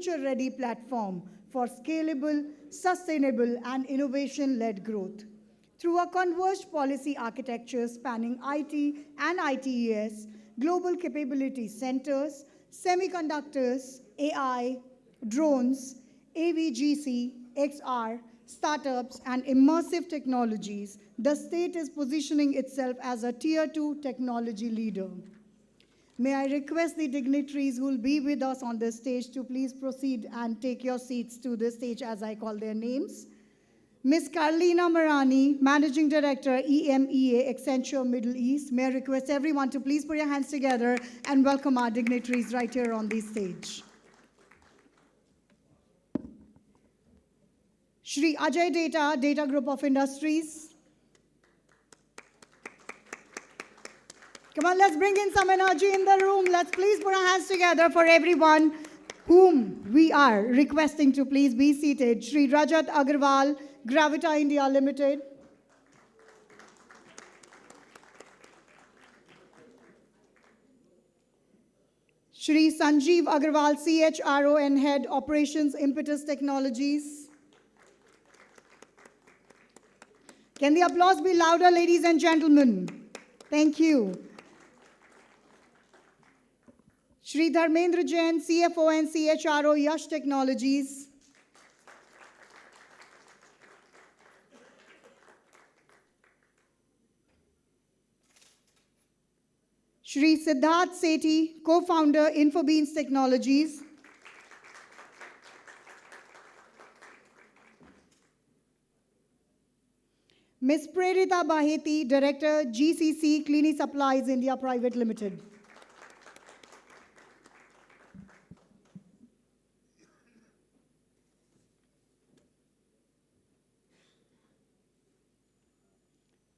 future-ready platform for scalable, sustainable, and innovation-led growth. Through a converged policy architecture spanning IT and ITES, global capability centers, semiconductors, AI, drones, AVGC, XR, startups, and immersive technologies, the state is positioning itself as a Tier 2 technology leader. May I request the dignitaries who will be with us on the stage to please proceed and take your seats to the stage as I call their names. Ms. Carlina Marani, Managing Director, EMEA, Accenture Middle East. May I request everyone to please put your hands together and welcome our dignitaries right here on the stage. Shri Ajay Data, Data Group of Industries. Come on, let's bring in some energy in the room. Let's please put our hands together for everyone whom we are requesting to please be seated. Shri Rajat Agarwal, Gravita India Limited. Shri Sanjeev Agarwal, CHRO and Head Operations Impetus Technologies. Can the applause be louder, ladies and gentlemen? Thank you. Shri Dharmendra Jain, CFO and CHRO, Yash Technologies. Shri Siddharth Sethi, co-founder, Infobeans Technologies. Ms. Prerita Baheti, Director, GCC Cleaning Supplies India Private Limited.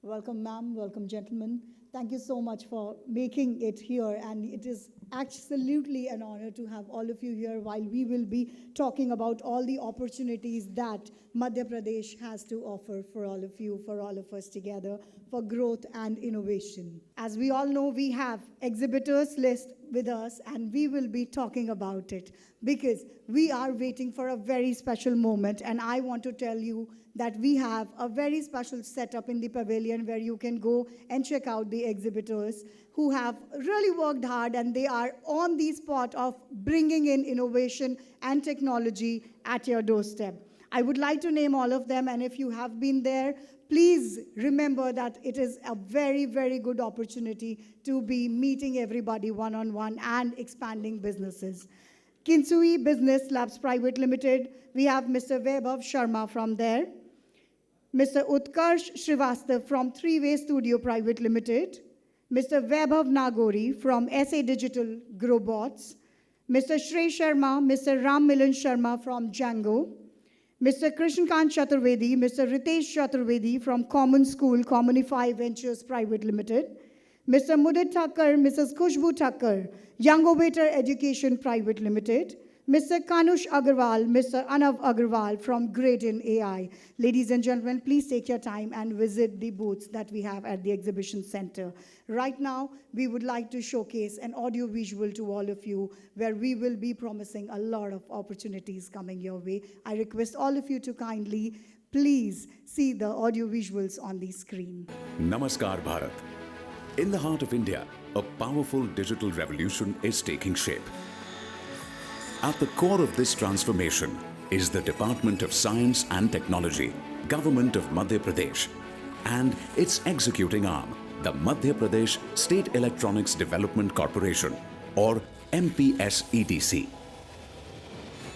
Welcome, ma'am. Welcome, gentlemen. Thank you so much for making it here, and it is absolutely an honor to have all of you here while we will be talking about all the opportunities that Madhya Pradesh has to offer for all of you, for all of us together, for growth and innovation. As we all know, we have exhibitors list with us, and we will be talking about it because we are waiting for a very special moment, and I want to tell you that we have a very special setup in the pavilion where you can go and check out the exhibitors who have really worked hard, and they are on the spot of bringing in innovation and technology at your doorstep. I would like to name all of them, and if you have been there, please remember that it is a very, very good opportunity to be meeting everybody one-on-one and expanding businesses. Kinsui Business Labs Private Limited, we have Mr. Vaibhav Sharma from there. Mr. Utkarsh Srivastav from Three-Way Studio Private Limited. Mr. Vaibhav Nagori from SA Digital Growbots. Mr. Shrey Sharma, Mr. Ram Milan Sharma from Django. Mr. Krishnakant Chaturvedi, Mr. Ritesh Chaturvedi from Common School, Communify Ventures Private Limited. Mr. Mudit Thakkar, Mrs. Khushbu Thakkar, Youngovator Education Private Limited. Mr. Kanush Agarwal, Mr. Anav Agarwal from Gradient AI. Ladies and gentlemen, please take your time and visit the booths that we have at the exhibition center. Right now, we would like to showcase an audio visual to all of you where we will be promising a lot of opportunities coming your way. I request all of you to kindly, please see the audio visuals on the screen. Namaskar, Bharat. In the heart of India, a powerful digital revolution is taking shape. At the core of this transformation is the Department of Science and Technology, Government of Madhya Pradesh, and its executing arm, the Madhya Pradesh State Electronics Development Corporation, or MPSEDC.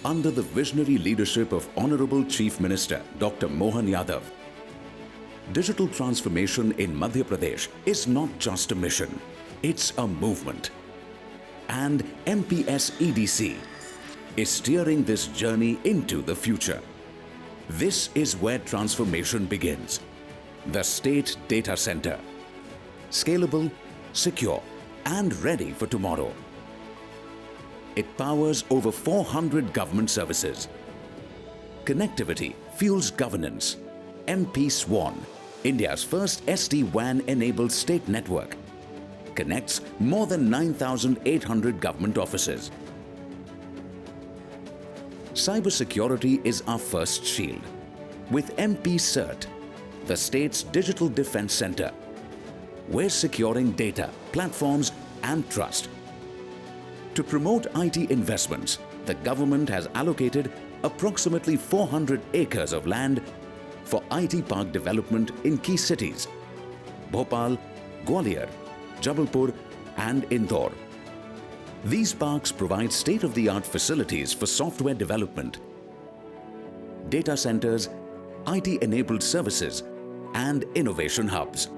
Under the visionary leadership of Honorable Chief Minister Dr. Mohan Yadav, digital transformation in Madhya Pradesh is not just a mission, it's a movement. And MPSEDC is steering this journey into the future. This is where transformation begins. The State Data Center. Scalable, secure, and ready for tomorrow. It powers over 400 government services. Connectivity fuels governance. MP Swan, India's first SD-WAN-enabled state network, connects more than 9,800 government offices. cybersecurity is our first shield. With MP CERT, the state's digital defense center, we're securing data, platforms and trust. To promote IT investments, the government has allocated approximately 400 acres of land for IT park development in key cities: Bhopal, Gwalior, Jabalpur and Indore. These parks provide state-of-the-art facilities for software development, data centers, IT-enabled services and innovation hubs.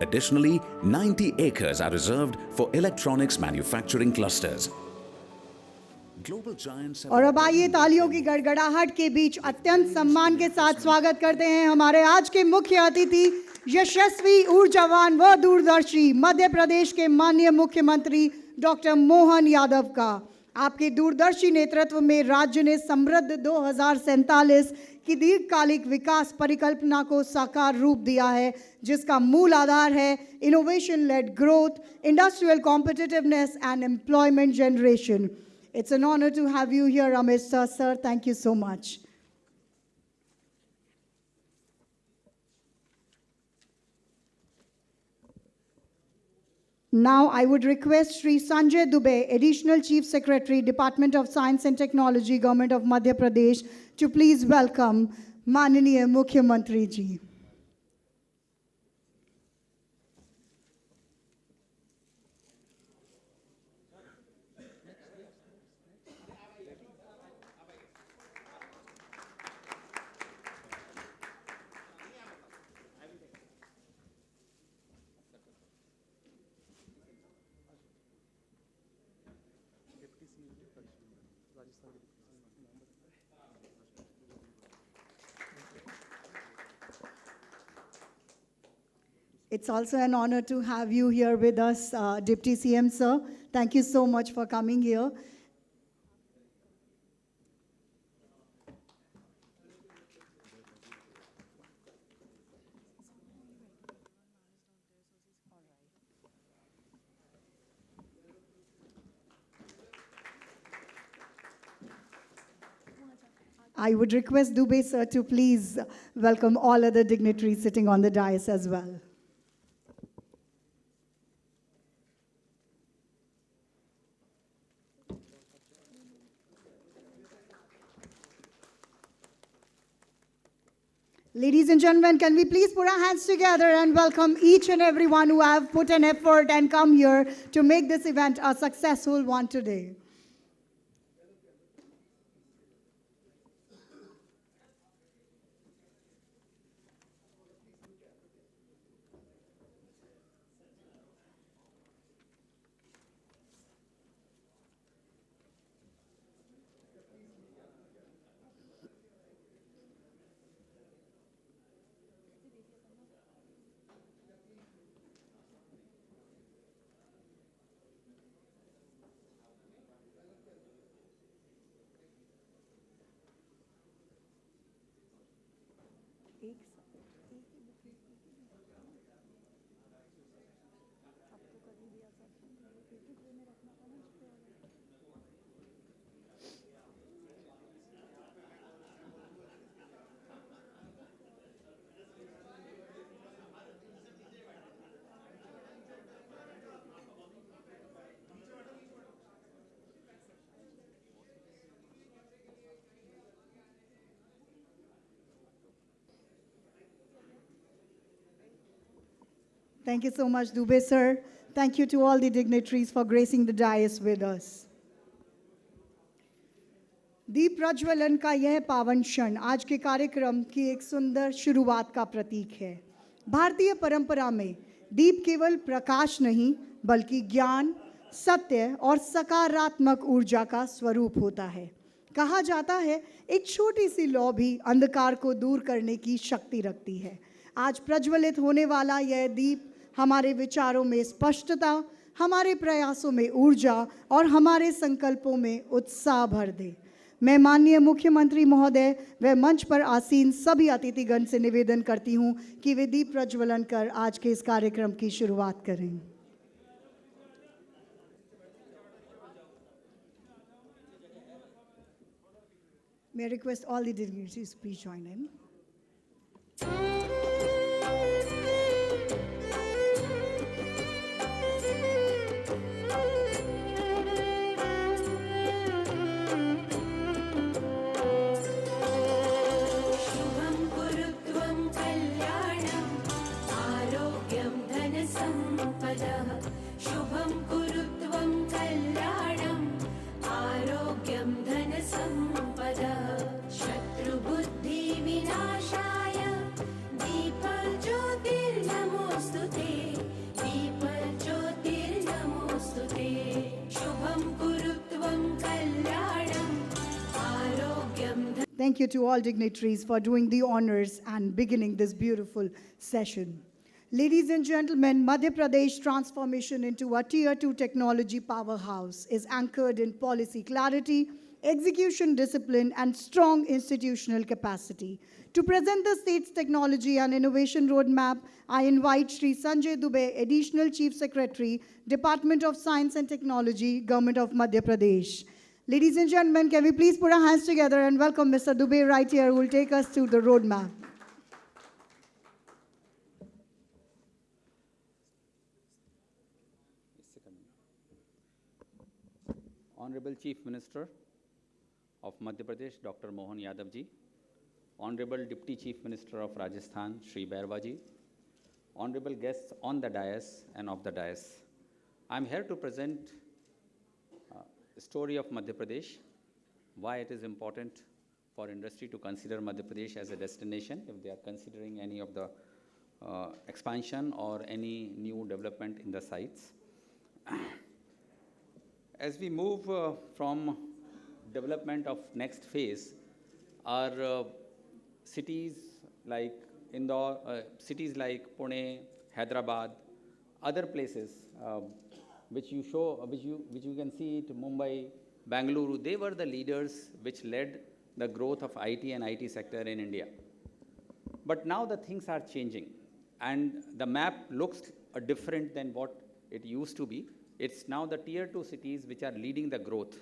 Additionally, 90 acres are reserved for electronics manufacturing clusters. Global giants have और अब आइए तालियों की गड़गड़ाहट के बीच अत्यंत सम्मान के साथ स्वागत करते हैं हमारे आज के मुख्य अतिथि, यशस्वी, ऊर्जावान व दूरदर्शी मध्य प्रदेश के माननीय मुख्यमंत्री डॉक्टर मोहन यादव का। आपके दूरदर्शी नेतृत्व में राज्य ने समृद्ध 2047 की दीर्घकालिक विकास परिकल्पना को साकार रूप दिया है, जिसका मूल आधार है innovation led growth, industrial competitiveness and employment generation. It's an honor to have you here, Amit sir. Sir, thank you so much. Now, I would request Shri Sanjay Dubey, Additional Chief Secretary, Department of Science and Technology, Government of Madhya Pradesh, to please welcome Mananiya Mukhyamantri ji. It's also an honor to have you here with us, Deputy CM sir. Thank you so much for coming here. I would request Dubey sir to please welcome all other dignitaries sitting on the dais as well. Ladies and gentlemen, can we please put our hands together and welcome each and everyone who have put an effort and come here to make this event a successful one today. Thank you so much, Dubey sir. Thank you to all the dignitaries for gracing the dais with us. दीप प्रज्वलन का यह पावन क्षण आज के कार्यक्रम की एक सुंदर शुरुआत का प्रतीक है। भारतीय परंपरा में दीप केवल प्रकाश नहीं, बल्कि ज्ञान, सत्य और सकारात्मक ऊर्जा का स्वरूप होता है। कहा जाता है, एक छोटी सी लौ भी अंधकार को दूर करने की शक्ति रखती है। आज प्रज्वलित होने वाला यह दीप हमारे विचारों में स्पष्टता, हमारे प्रयासों में ऊर्जा और हमारे संकल्पों में उत्साह भर दे। मैं माननीय मुख्यमंत्री महोदय व मंच पर आसीन सभी अतिथिगण से निवेदन करती हूं कि वे दीप प्रज्वलन कर आज के इस कार्यक्रम की शुरुआत करें। May I request all the dignitaries to please join in. शुभं कुरुत्वं कल्याणम् आरोग्यं धनसम्पदः शुभं कुरुत्वं कल्याणम् आरोग्यं धनसम्पदः शत्रुबुद्धिविनाशाय दीपज्योतिर्नमोऽस्तु ते दीपज्योतिर्नमोऽस्तु ते शुभं कुरुत्वं कल्याणम् आरोग्यं Thank you to all dignitaries for doing the honors and beginning this beautiful session. Ladies and gentlemen, Madhya Pradesh transformation into a Tier 2 technology powerhouse is anchored in policy clarity, execution discipline, and strong institutional capacity. To present the state's technology and innovation roadmap, I invite Shri Sanjay Dubey, Additional Chief Secretary, Department of Science and Technology, Government of Madhya Pradesh. Ladies and gentlemen, can we please put our hands together and welcome Mr. Dubey right here, who will take us through the roadmap. Honorable Chief Minister of Madhya Pradesh, Dr. Mohan Yadav ji, Honorable Deputy Chief Minister of Rajasthan, Shri Bairwa ji, Honorable guests on the dais and off the dais, I am here to present the story of Madhya Pradesh, why it is important for industry to consider Madhya Pradesh as a destination if they are considering any of the expansion or any new development in the sites. As we move from development of next phase, our cities like Indore, cities like Pune, Hyderabad, other places which you can see it, Mumbai, Bangalore, they were the leaders which led the growth of IT and IT sector in India. But now the things are changing and the map looks different than what it used to be. It's now the Tier 2 cities which are leading the growth.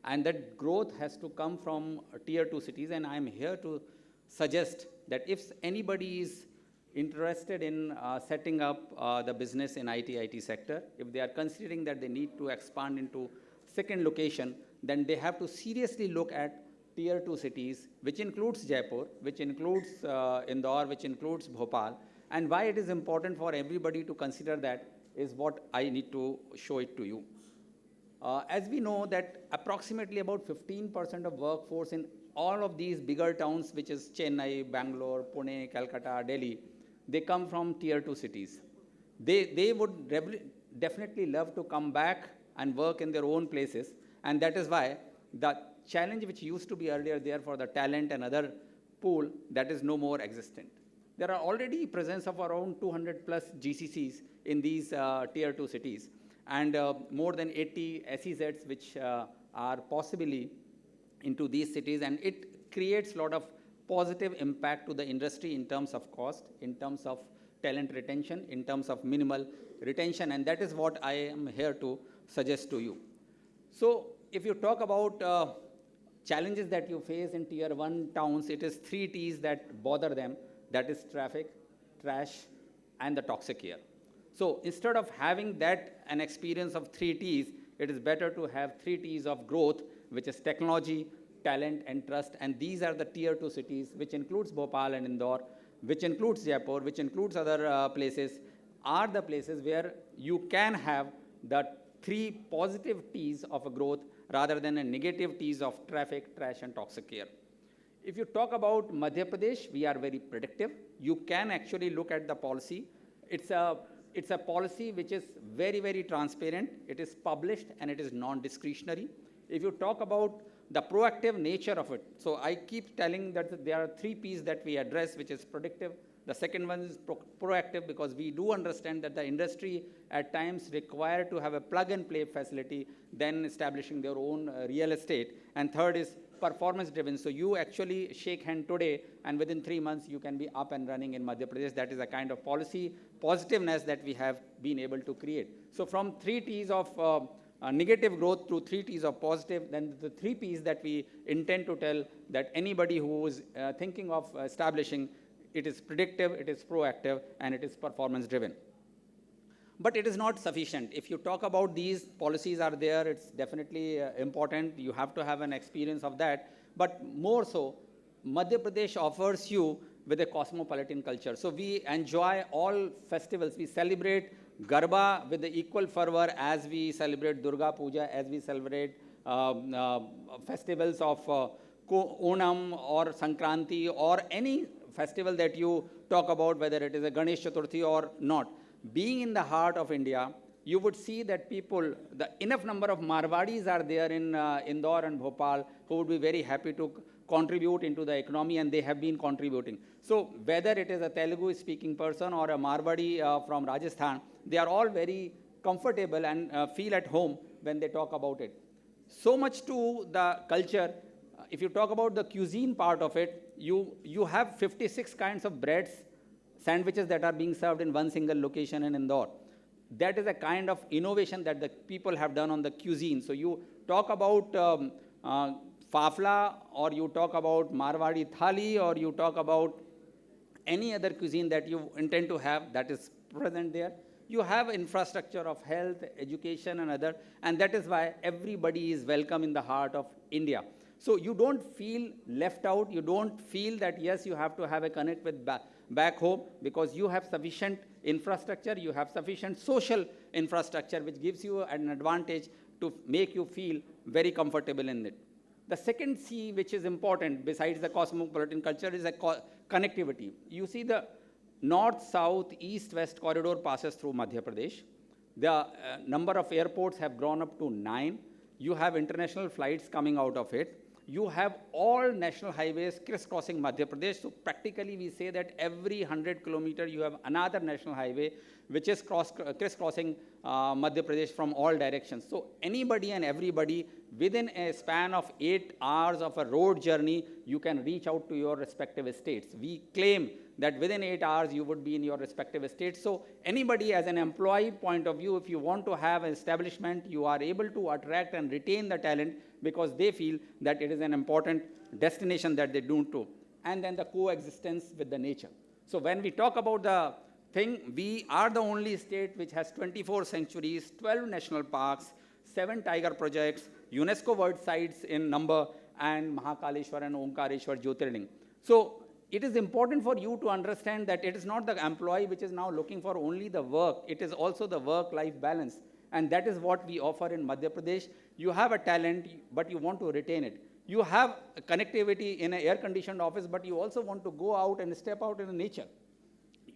And that growth has to come from Tier 2 cities, and I'm here to suggest that if anybody is interested in setting up the business in IT sector, if they are considering that they need to expand into second location, then they have to seriously look at Tier 2 cities, which includes Jaipur, which includes Indore, which includes Bhopal. And why it is important for everybody to consider that is what I need to show it to you. As we know that approximately about 15% of workforce in all of these bigger towns, which is Chennai, Bangalore, Pune, Calcutta, Delhi, they come from Tier 2 cities. They would definitely love to come back and work in their own places, and that is why the challenge which used to be earlier there for the talent and other pool, that is no more existent. There are already presence of around 200 plus GCCs in these Tier 2 cities, and more than 80 SEZs which are possibly into these cities, and it creates a lot of positive impact to the industry in terms of cost, in terms of talent retention, in terms of minimal retention, and that is what I am here to suggest to you. So if you talk about challenges that you face in Tier 1 towns, it is 3 T's that bother them, that is traffic, trash, and the toxic air. So instead of having that an experience of 3 T's, it is better to have 3 T's of growth, which is technology, talent, and trust. And these are the Tier 2 cities, which includes Bhopal and Indore, which includes Jaipur, which includes other places, are the places where you can have the 3 positive T's of a growth rather than a negative T's of traffic, trash, and toxic air. If you talk about Madhya Pradesh, we are very predictive. You can actually look at the policy. It's a policy which is very, very transparent. It is published and it is non-discretionary. If you talk about the proactive nature of it, so I keep telling that there are 3 P's that we address, which is predictive. The second one is proactive, because we do understand that the industry at times require to have a plug-and-play facility than establishing their own real estate. And third is performance-driven. So you actually shake hand today, and within 3 months, you can be up and running in Madhya Pradesh. That is a kind of policy positiveness that we have been able to create. So from 3 T's of negative growth to 3 T's of positive, then the 3 P's that we intend to tell that anybody who is thinking of establishing, it is predictive, it is proactive, and it is performance driven. But it is not sufficient. If you talk about these policies are there, it's definitely important. You have to have an experience of that. But more so, Madhya Pradesh offers you with a cosmopolitan culture. So we enjoy all festivals. We celebrate Garba with the equal fervor as we celebrate Durga Puja, as we celebrate festivals of Onam or Sankranti or any festival that you talk about, whether it is a Ganesh Chaturthi or not. Being in the heart of India, you would see that people, the enough number of Marwadis are there in Indore and Bhopal who would be very happy to contribute into the economy, and they have been contributing. So whether it is a Telugu speaking person or a Marwadi from Rajasthan, they are all very comfortable and feel at home when they talk about it. So much to the culture. If you talk about the cuisine part of it, you have 56 kinds of breads, sandwiches that are being served in one single location in Indore. That is a kind of innovation that the people have done on the cuisine. So you talk about fafla, or you talk about Marwadi thali, or you talk about any other cuisine that you intend to have, that is present there. You have infrastructure of health, education, and other, and that is why everybody is welcome in the heart of India. So you don't feel left out. You don't feel that, yes, you have to have a connect with back home, because you have sufficient infrastructure, you have sufficient social infrastructure, which gives you an advantage to make you feel very comfortable in it. The second C, which is important besides the cosmopolitan culture, is a connectivity. You see the north, south, east, west corridor passes through Madhya Pradesh. The number of airports have grown up to 9. You have international flights coming out of it. You have all national highways crisscrossing Madhya Pradesh. So practically we say that every 100 kilometers you have another national highway which is crisscrossing Madhya Pradesh from all directions. So anybody and everybody within a span of 8 hours of a road journey, you can reach out to your respective states. We claim that within 8 hours you would be in your respective states. So anybody as an employee point of view, if you want to have an establishment, you are able to attract and retain the talent because they feel that it is an important destination that they do too. And then the coexistence with the nature. So when we talk about the thing, we are the only state which has 24 sanctuaries, 12 national parks, 7 tiger projects, UNESCO World Sites in number, and Mahakaleshwar and Omkareshwar Jyotirling. So it is important for you to understand that it is not the employee which is now looking for only the work, it is also the work-life balance. And that is what we offer in Madhya Pradesh. You have a talent, but you want to retain it. You have connectivity in an air-conditioned office, but you also want to go out and step out in the nature.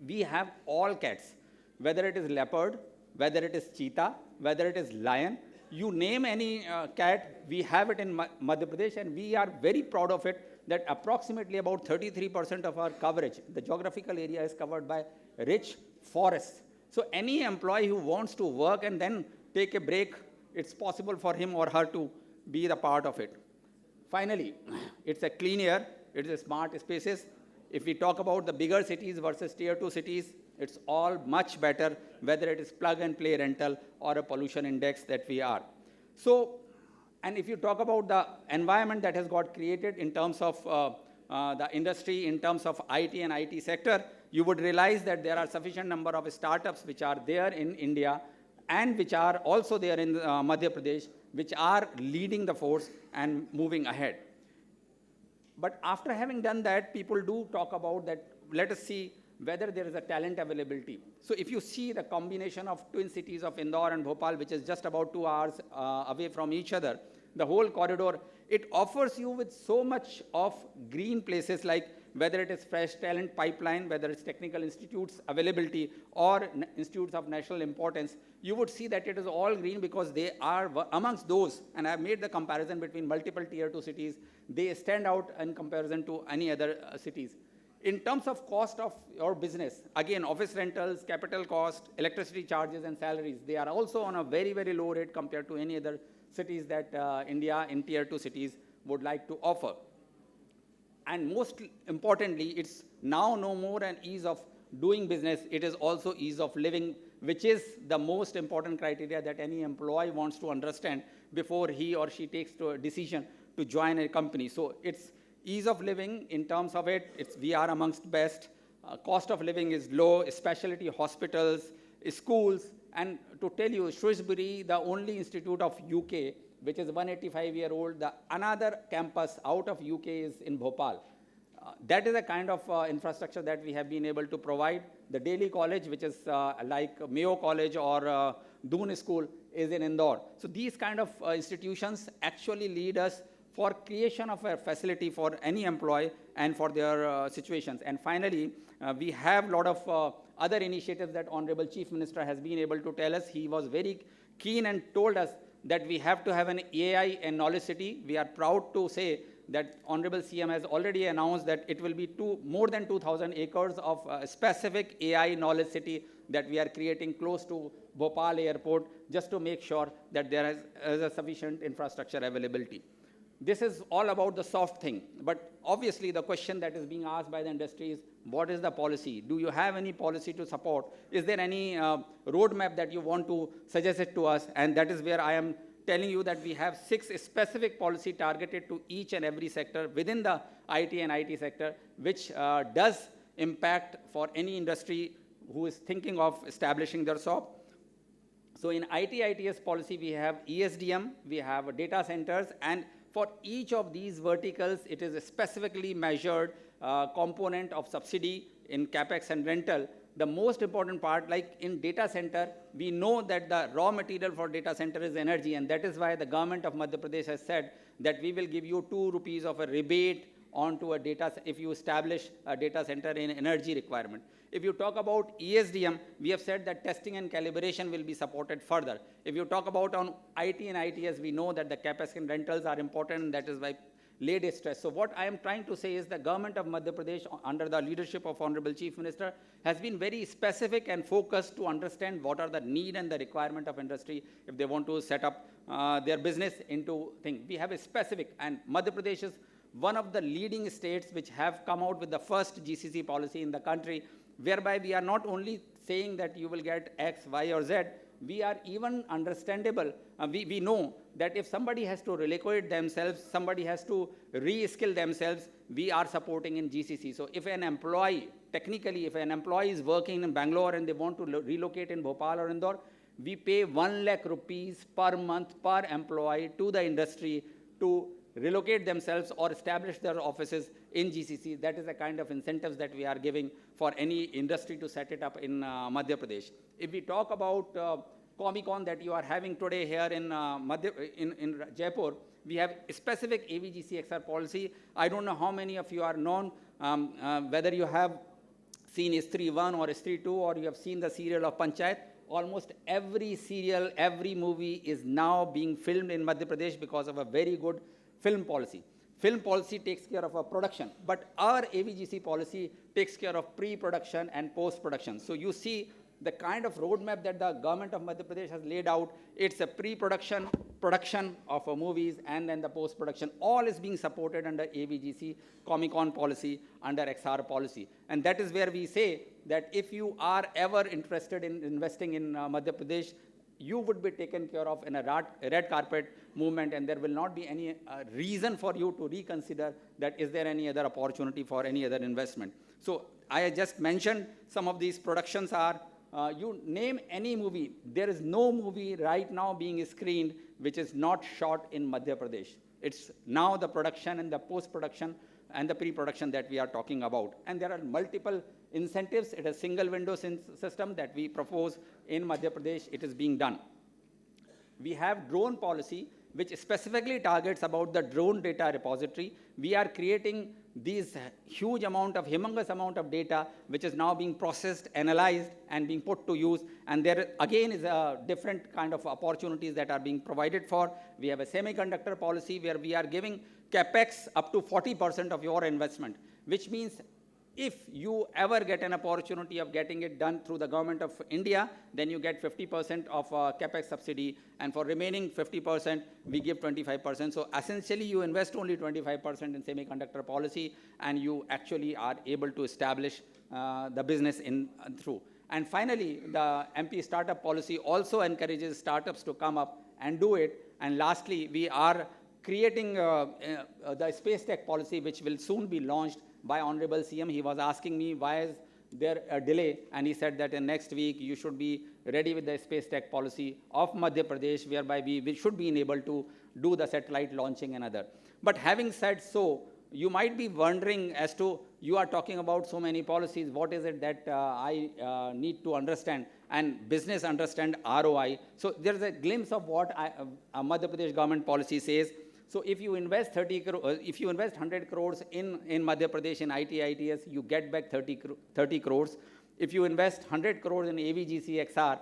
We have all cats, whether it is leopard, whether it is cheetah, whether it is lion. You name any cat, we have it in Madhya Pradesh, and we are very proud of it that approximately about 33% of our coverage, the geographical area, is covered by rich forests. So any employee who wants to work and then take a break, it's possible for him or her to be the part of it. Finally, it's a clean air, it's a smart spaces. If we talk about the bigger cities versus tier 2 cities, it's all much better, whether it is plug and play rental or a pollution index that we are. So, and if you talk about the environment that has got created in terms of the industry, in terms of IT and IT sector, you would realize that there are sufficient number of startups which are there in India and which are also there in Madhya Pradesh, which are leading the force and moving ahead. But after having done that, people do talk about that, let us see whether there is a talent availability. So if you see the combination of twin cities of Indore and Bhopal, which is just about 2 hours away from each other, the whole corridor, it offers you with so much of green places, like whether it is fresh talent pipeline, whether it's technical institutes availability or institutes of national importance, you would see that it is all green because they are amongst those, and I've made the comparison between multiple tier 2 cities, they stand out in comparison to any other cities. In terms of cost of your business, again, office rentals, capital cost, electricity charges, and salaries, they are also on a very, very low rate compared to any other cities that India in tier 2 cities would like to offer. And most importantly, it's now no more an ease of doing business, it is also ease of living which is the most important criteria that any employee wants to understand before he or she takes a decision to join a company. So it's ease of living in terms of it, we are amongst best. Cost of living is low, specialty hospitals, schools, and to tell you, Shrewsbury, the only institute of UK, which is 185-year-old, the another campus out of UK is in Bhopal. That is the kind of infrastructure that we have been able to provide. The Delhi College, which is like Mayo College or Doon School, is in Indore. So these kind of institutions actually lead us for creation of a facility for any employee and for their situations. And finally, we have a lot of other initiatives that Honorable Chief Minister has been able to tell us. He was very keen and told us that we have to have an AI and knowledge city. We are proud to say that Honorable CM has already announced that it will be more than 2,000 acres of specific AI knowledge city that we are creating close to Bhopal airport, just to make sure that there is a sufficient infrastructure availability. This is all about the soft thing. But obviously, the question that is being asked by the industry is, what is the policy? Do you have any policy to support? Is there any roadmap that you want to suggest it to us? And that is where I am telling you that we have 6 specific policy targeted to each and every sector within the IT and IT sector, which does impact for any industry who is thinking of establishing their shop. So in IT/ITES policy, we have ESDM, we have data centers, and for each of these verticals, it is a specifically measured component of subsidy in capex and rental. The most important part, like in data center, we know that the raw material for data center is energy, and that is why the government of Madhya Pradesh has said that we will give you 2 rupees of a rebate onto a data, if you establish a data center in energy requirement. If you talk about ESDM, we have said that testing and calibration will be supported further. If you talk about on IT and ITS, we know that the capex and rentals are important, and that is why laid a stress. So what I am trying to say is the government of Madhya Pradesh, under the leadership of Honorable Chief Minister, has been very specific and focused to understand what are the need and the requirement of industry if they want to set up their business into thing. We have a specific, and Madhya Pradesh is one of the leading states which have come out with the first GCC policy in the country, whereby we are not only saying that you will get X, Y, or Z, we are even understandable. We know that if somebody has to relocate themselves, somebody has to re-skill themselves, we are supporting in GCC. So if an employee, technically, if an employee is working in Bangalore and they want to relocate in Bhopal or Indore, we pay 1 lakh rupees per month per employee to the industry to relocate themselves or establish their offices in GCC. That is the kind of incentives that we are giving for any industry to set it up in Madhya Pradesh. If we talk about Comic-Con that you are having today here in Jaipur, we have a specific AVGC XR policy. I don't know how many of you are known, whether you have seen Istri 1 or Istri 2, or you have seen the serial of Panchayat. Almost every serial, every movie is now being filmed in Madhya Pradesh because of a very good film policy. Film policy takes care of our production, but our AVGC policy takes care of pre-production and post-production. So you see the kind of roadmap that the government of Madhya Pradesh has laid out. It's a pre-production, production of movies, and then the post-production. All is being supported under AVGC, Comic-Con policy, under XR policy. And that is where we say that if you are ever interested in investing in Madhya Pradesh, you would be taken care of in a red carpet movement, and there will not be any reason for you to reconsider that is there any other opportunity for any other investment. So I just mentioned some of these productions are, you name any movie, there is no movie right now being screened which is not shot in Madhya Pradesh. It's now the production and the post-production and the pre-production that we are talking about. And there are multiple incentives. It is a single window system that we propose in Madhya Pradesh. It is being done. We have drone policy, which specifically targets about the drone data repository. We are creating these humongous amount of data, which is now being processed, analyzed, and being put to use. And there, again, is a different kind of opportunities that are being provided for. We have a semiconductor policy where we are giving capex up to 40% of your investment, which means if you ever get an opportunity of getting it done through the government of India, then you get 50% of capex subsidy, and for remaining 50%, we give 25%. So essentially, you invest only 25% in semiconductor policy, and you actually are able to establish the business through. And finally, the MP startup policy also encourages startups to come up and do it. And lastly, we are creating the space tech policy, which will soon be launched by Honorable CM. He was asking me, why is there a delay? And he said that in next week, you should be ready with the space tech policy of Madhya Pradesh, whereby we should be able to do the satellite launching and other. But having said so, you might be wondering as to, you are talking about so many policies, what is it that I need to understand, and business understand ROI. So there is a glimpse of what Madhya Pradesh government policy says. So if you invest 100 crores in Madhya Pradesh in IT, ITS, you get back 30 crores. If you invest 100 crores in AVGC XR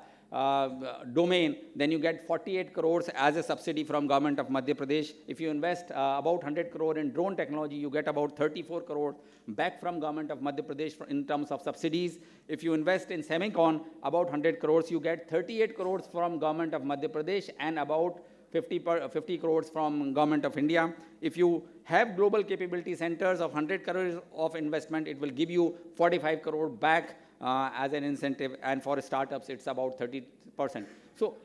domain, then you get 48 crores as a subsidy from government of Madhya Pradesh. If you invest about 100 crore in drone technology, you get about 34 crore back from government of Madhya Pradesh in terms of subsidies. If you invest in Semicon, about 100 crores, you get 38 crores from government of Madhya Pradesh and about 50 crores from government of India. If you have global capability centers of 100 crores of investment, it will give you 45 crore back as an incentive, and for startups, it's about 30%. So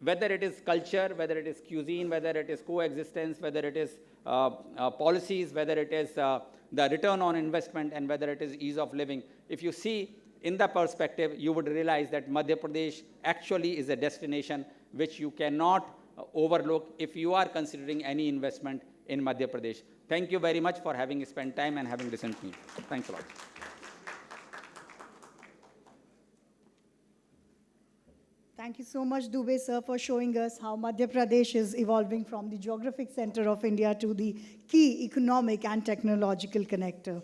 whether it is culture, whether it is cuisine, whether it is coexistence, whether it is policies, whether it is the return on investment, and whether it is ease of living, if you see in the perspective, you would realize that Madhya Pradesh actually is a destination which you cannot overlook if you are considering any investment in Madhya Pradesh. Thank you very much for having spent time and having listened to me. Thanks a lot. Thank you so much, Dubey sir, for showing us how Madhya Pradesh is evolving from the geographic center of India to the key economic and technological connector.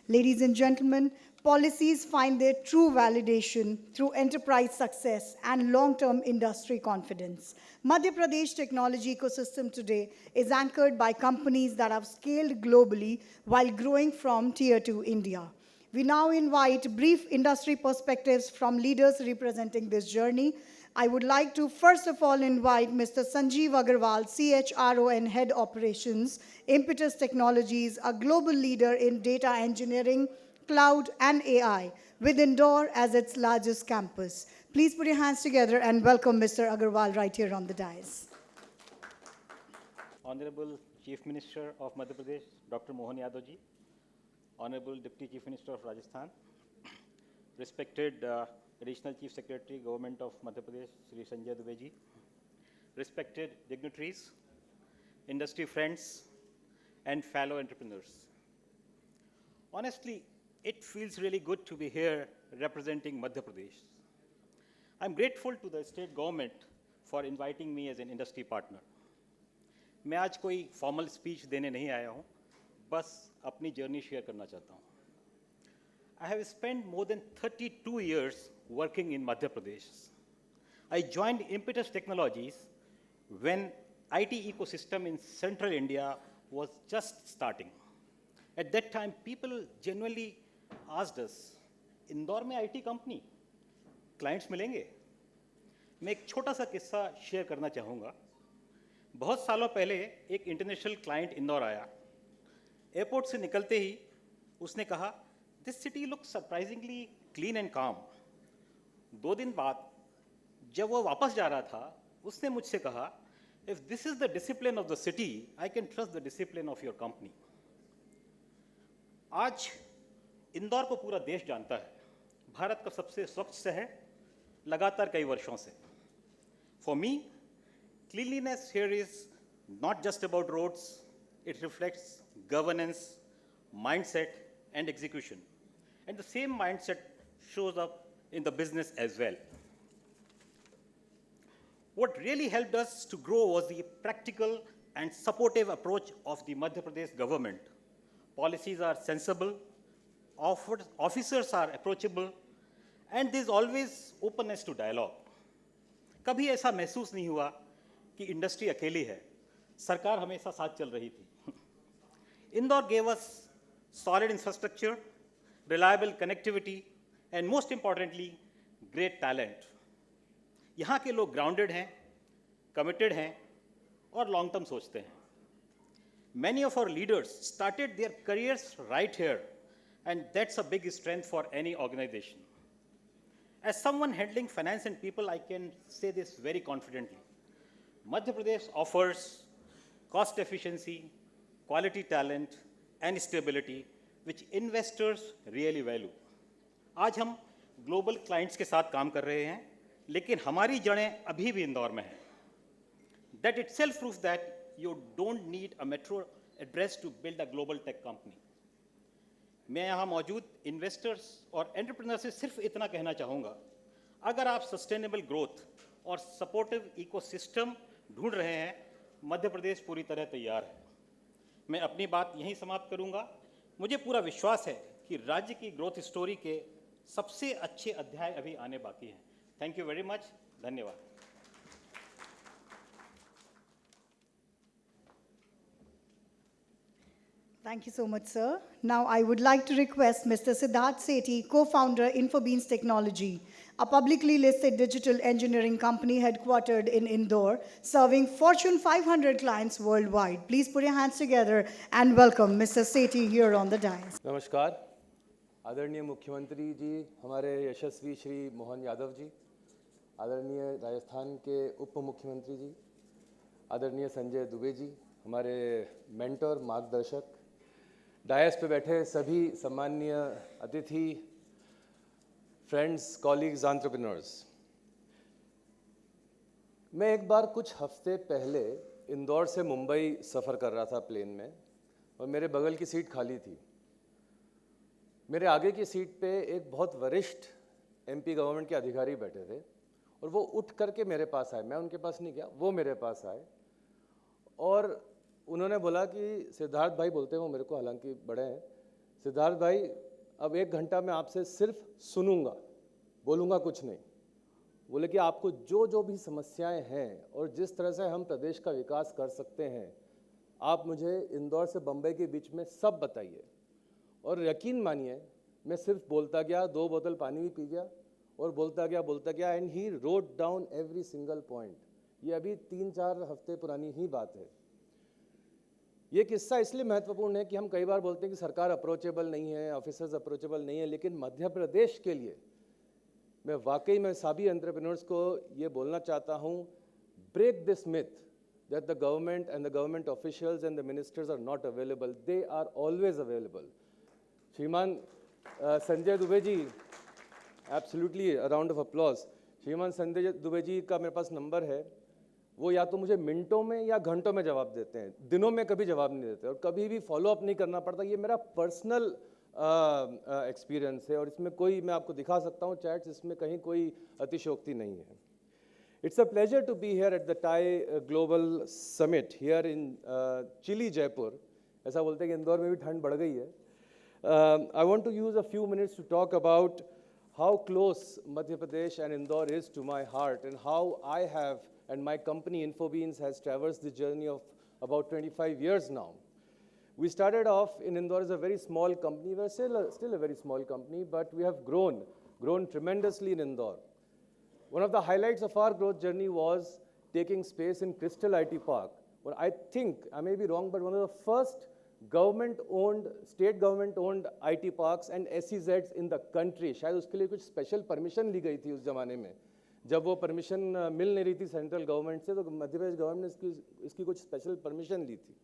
Ladies and gentlemen, policies find their true validation through enterprise success and long-term industry confidence. Madhya Pradesh technology ecosystem today is anchored by companies that have scaled globally while growing from Tier 2 India. We now invite brief industry perspectives from leaders representing this journey. I would like to first of all invite Mr. Sanjeev Agarwal, CHRO and Head Operations, Impetus Technologies, a global leader in data engineering, cloud, and AI, with Indore as its largest campus. Please put your hands together and welcome Mr. Agarwal right here on the dais. Honorable Chief Minister of Madhya Pradesh, Dr. Mohan Yadav ji, Honorable Deputy Chief Minister of Rajasthan, respected Additional Chief Secretary, Government of Madhya Pradesh, Sri Sanjay Dubey ji, respected dignitaries, industry friends, and fellow entrepreneurs. Honestly, it feels really good to be here representing Madhya Pradesh. I'm grateful to the state government for inviting me as an industry partner. मैं आज कोई formal speech देने नहीं आया हूँ, बस अपनी journey share करना चाहता हूँ. I have spent more than 32 years working in Madhya Pradesh. I joined Impetus Technologies when IT ecosystem in central India was just starting. At that time, people genuinely asked us, Indore में IT company, clients मिलेंगे? मैं एक छोटा सा किस्सा share करना चाहूँगा. बहुत सालों पहले एक इंटरनेशनल क्लाइंट इंदौर आया. एयरपोर्ट से निकलते ही उसने कहा, This city looks surprisingly clean and calm. 2 दिन बाद जब वो वापस जा रहा था, उसने मुझसे कहा, If this is the discipline of the city, I can trust the discipline of your company. आज इंदौर को पूरा देश जानता है. भारत का सबसे स्वच्छ शहर लगातार कई वर्षों से. For me, cleanliness here is not just about roads, it reflects governance, mindset, and execution. And the same mindset shows up in the business as well. What really helped us to grow was the practical and supportive approach of the Madhya Pradesh government. Policies are sensible, officers are approachable, and there's always openness to dialogue. कभी ऐसा महसूस नहीं हुआ कि industry अकेली है. सरकार हमेशा साथ चल रही थी. Indore gave us solid infrastructure, reliable connectivity, and most importantly, great talent. यहाँ के लोग grounded हैं, committed हैं, और long term सोचते हैं. Many of our leaders started their careers right here, and that's a big strength for any organization. As someone handling finance and people, I can say this very confidently. Madhya Pradesh offers cost efficiency, quality talent, and stability, which investors really value. आज हम global clients के साथ काम कर रहे हैं, लेकिन हमारी जड़ें अभी भी इंदौर में हैं. That itself proves that you don't need a metro address to build a global tech company. मैं यहाँ मौजूद इन्वेस्टर्स और एंटरप्रेन्योर से सिर्फ इतना कहना चाहूँगा, अगर आप सस्टेनेबल ग्रोथ और सपोर्टिव इकोसिस्टम ढूंढ रहे हैं, मध्य प्रदेश पूरी तरह तैयार है. मैं अपनी बात यहीं समाप्त करूँगा. मुझे पूरा विश्वास है कि राज्य की ग्रोथ स्टोरी के सबसे अच्छे अध्याय अभी आने बाकी हैं. Thank you very much. धन्यवाद. Thank you so much, sir. Now, I would like to request Mr. Siddharth Sethi, co-founder Infobeans Technology, a publicly listed digital engineering company headquartered in Indore, serving Fortune 500 clients worldwide. Please put your hands together and welcome Mr. Sethi here on the dais. नमस्कार. आदरणीय मुख्यमंत्री जी, हमारे यशस्वी श्री मोहन यादव जी, आदरणीय राजस्थान के उप मुख्यमंत्री जी, आदरणीय संजय दुबे जी, हमारे मेंटर मार्गदर्शक, डायस पे बैठे सभी सम्माननीय अतिथि, फ्रेंड्स, कॉलीग्स, एंटरप्रेन्योर्स. मैं एक बार कुछ हफ्ते पहले इंदौर से मुंबई सफ़र कर रहा था प्लेन में, और मेरे बगल की सीट खाली थी. मेरे आगे की सीट पे एक बहुत वरिष्ठ एमपी गवर्नमेंट के अधिकारी बैठे थे, और वो उठ करके मेरे पास आए. मैं उनके पास नहीं गया, वो मेरे पास आए और उन्होंने बोला कि सिद्धार्थ भाई, बोलते हैं वो मेरे को, हालांकि बड़े हैं, सिद्धार्थ भाई अब 1 घंटा मैं आपसे सिर्फ सुनूंगा, बोलूँगा कुछ नहीं. बोले कि आपको जो जो भी समस्याएं हैं और जिस तरह से हम प्रदेश का विकास कर सकते हैं, आप मुझे इंदौर से बम्बई के बीच में सब बताइए. और यकीन मानिए, मैं सिर्फ बोलता गया, 2 बोतल पानी भी पी गया और बोलता गया and he wrote down every single point. ये अभी 3-4 हफ्ते पुरानी ही बात है. ये किस्सा इसलिए महत्वपूर्ण है कि हम कई बार बोलते हैं कि सरकार अप्रोचेबल नहीं है, ऑफिसर्स अप्रोचेबल नहीं है, लेकिन मध्य प्रदेश के लिए मैं वाकई में सभी एंटरप्रेन्योर्स को ये बोलना चाहता हूँ, break this myth that the government and the government officials and the ministers are not available. They are always available. श्रीमान Sanjay Dubey ji, absolutely a round of applause. श्रीमान संजय दुबे जी का मेरे पास नंबर है. वो या तो मुझे मिनटों में या घंटों में जवाब देते हैं, दिनों में कभी जवाब नहीं देते, और कभी भी फॉलो अप नहीं करना पड़ता. ये मेरा पर्सनल एक्सपीरियंस है, और इसमें कोई, मैं आपको दिखा सकता हूँ चैट्स, इसमें कहीं कोई अतिशयोक्ति नहीं है. It's a pleasure to be here at the TIE Global Summit here in chilly Jaipur. ऐसा बोलते हैं कि इंदौर में भी ठंड बढ़ गई है. I want to use a few minutes to talk about how close Madhya Pradesh and Indore is to my heart, and how I have, and my company Infobeans has traversed the journey of about 25 years now. We started off in Indore as a very small company. We're still a very small company, but we have grown tremendously in Indore. One of the highlights of our growth journey was taking space in Crystal IT Park. Well, I think, I may be wrong, but one of the first state government-owned IT parks and SEZs in the country. शायद उसके लिए कुछ special permission ली गई थी उस ज़माने में. जब वो परमिशन मिल नहीं रही थी सेंट्रल गवर्नमेंट से, तो मध्य प्रदेश गवर्नमेंट ने इसकी कुछ स्पेशल परमिशन ली थी.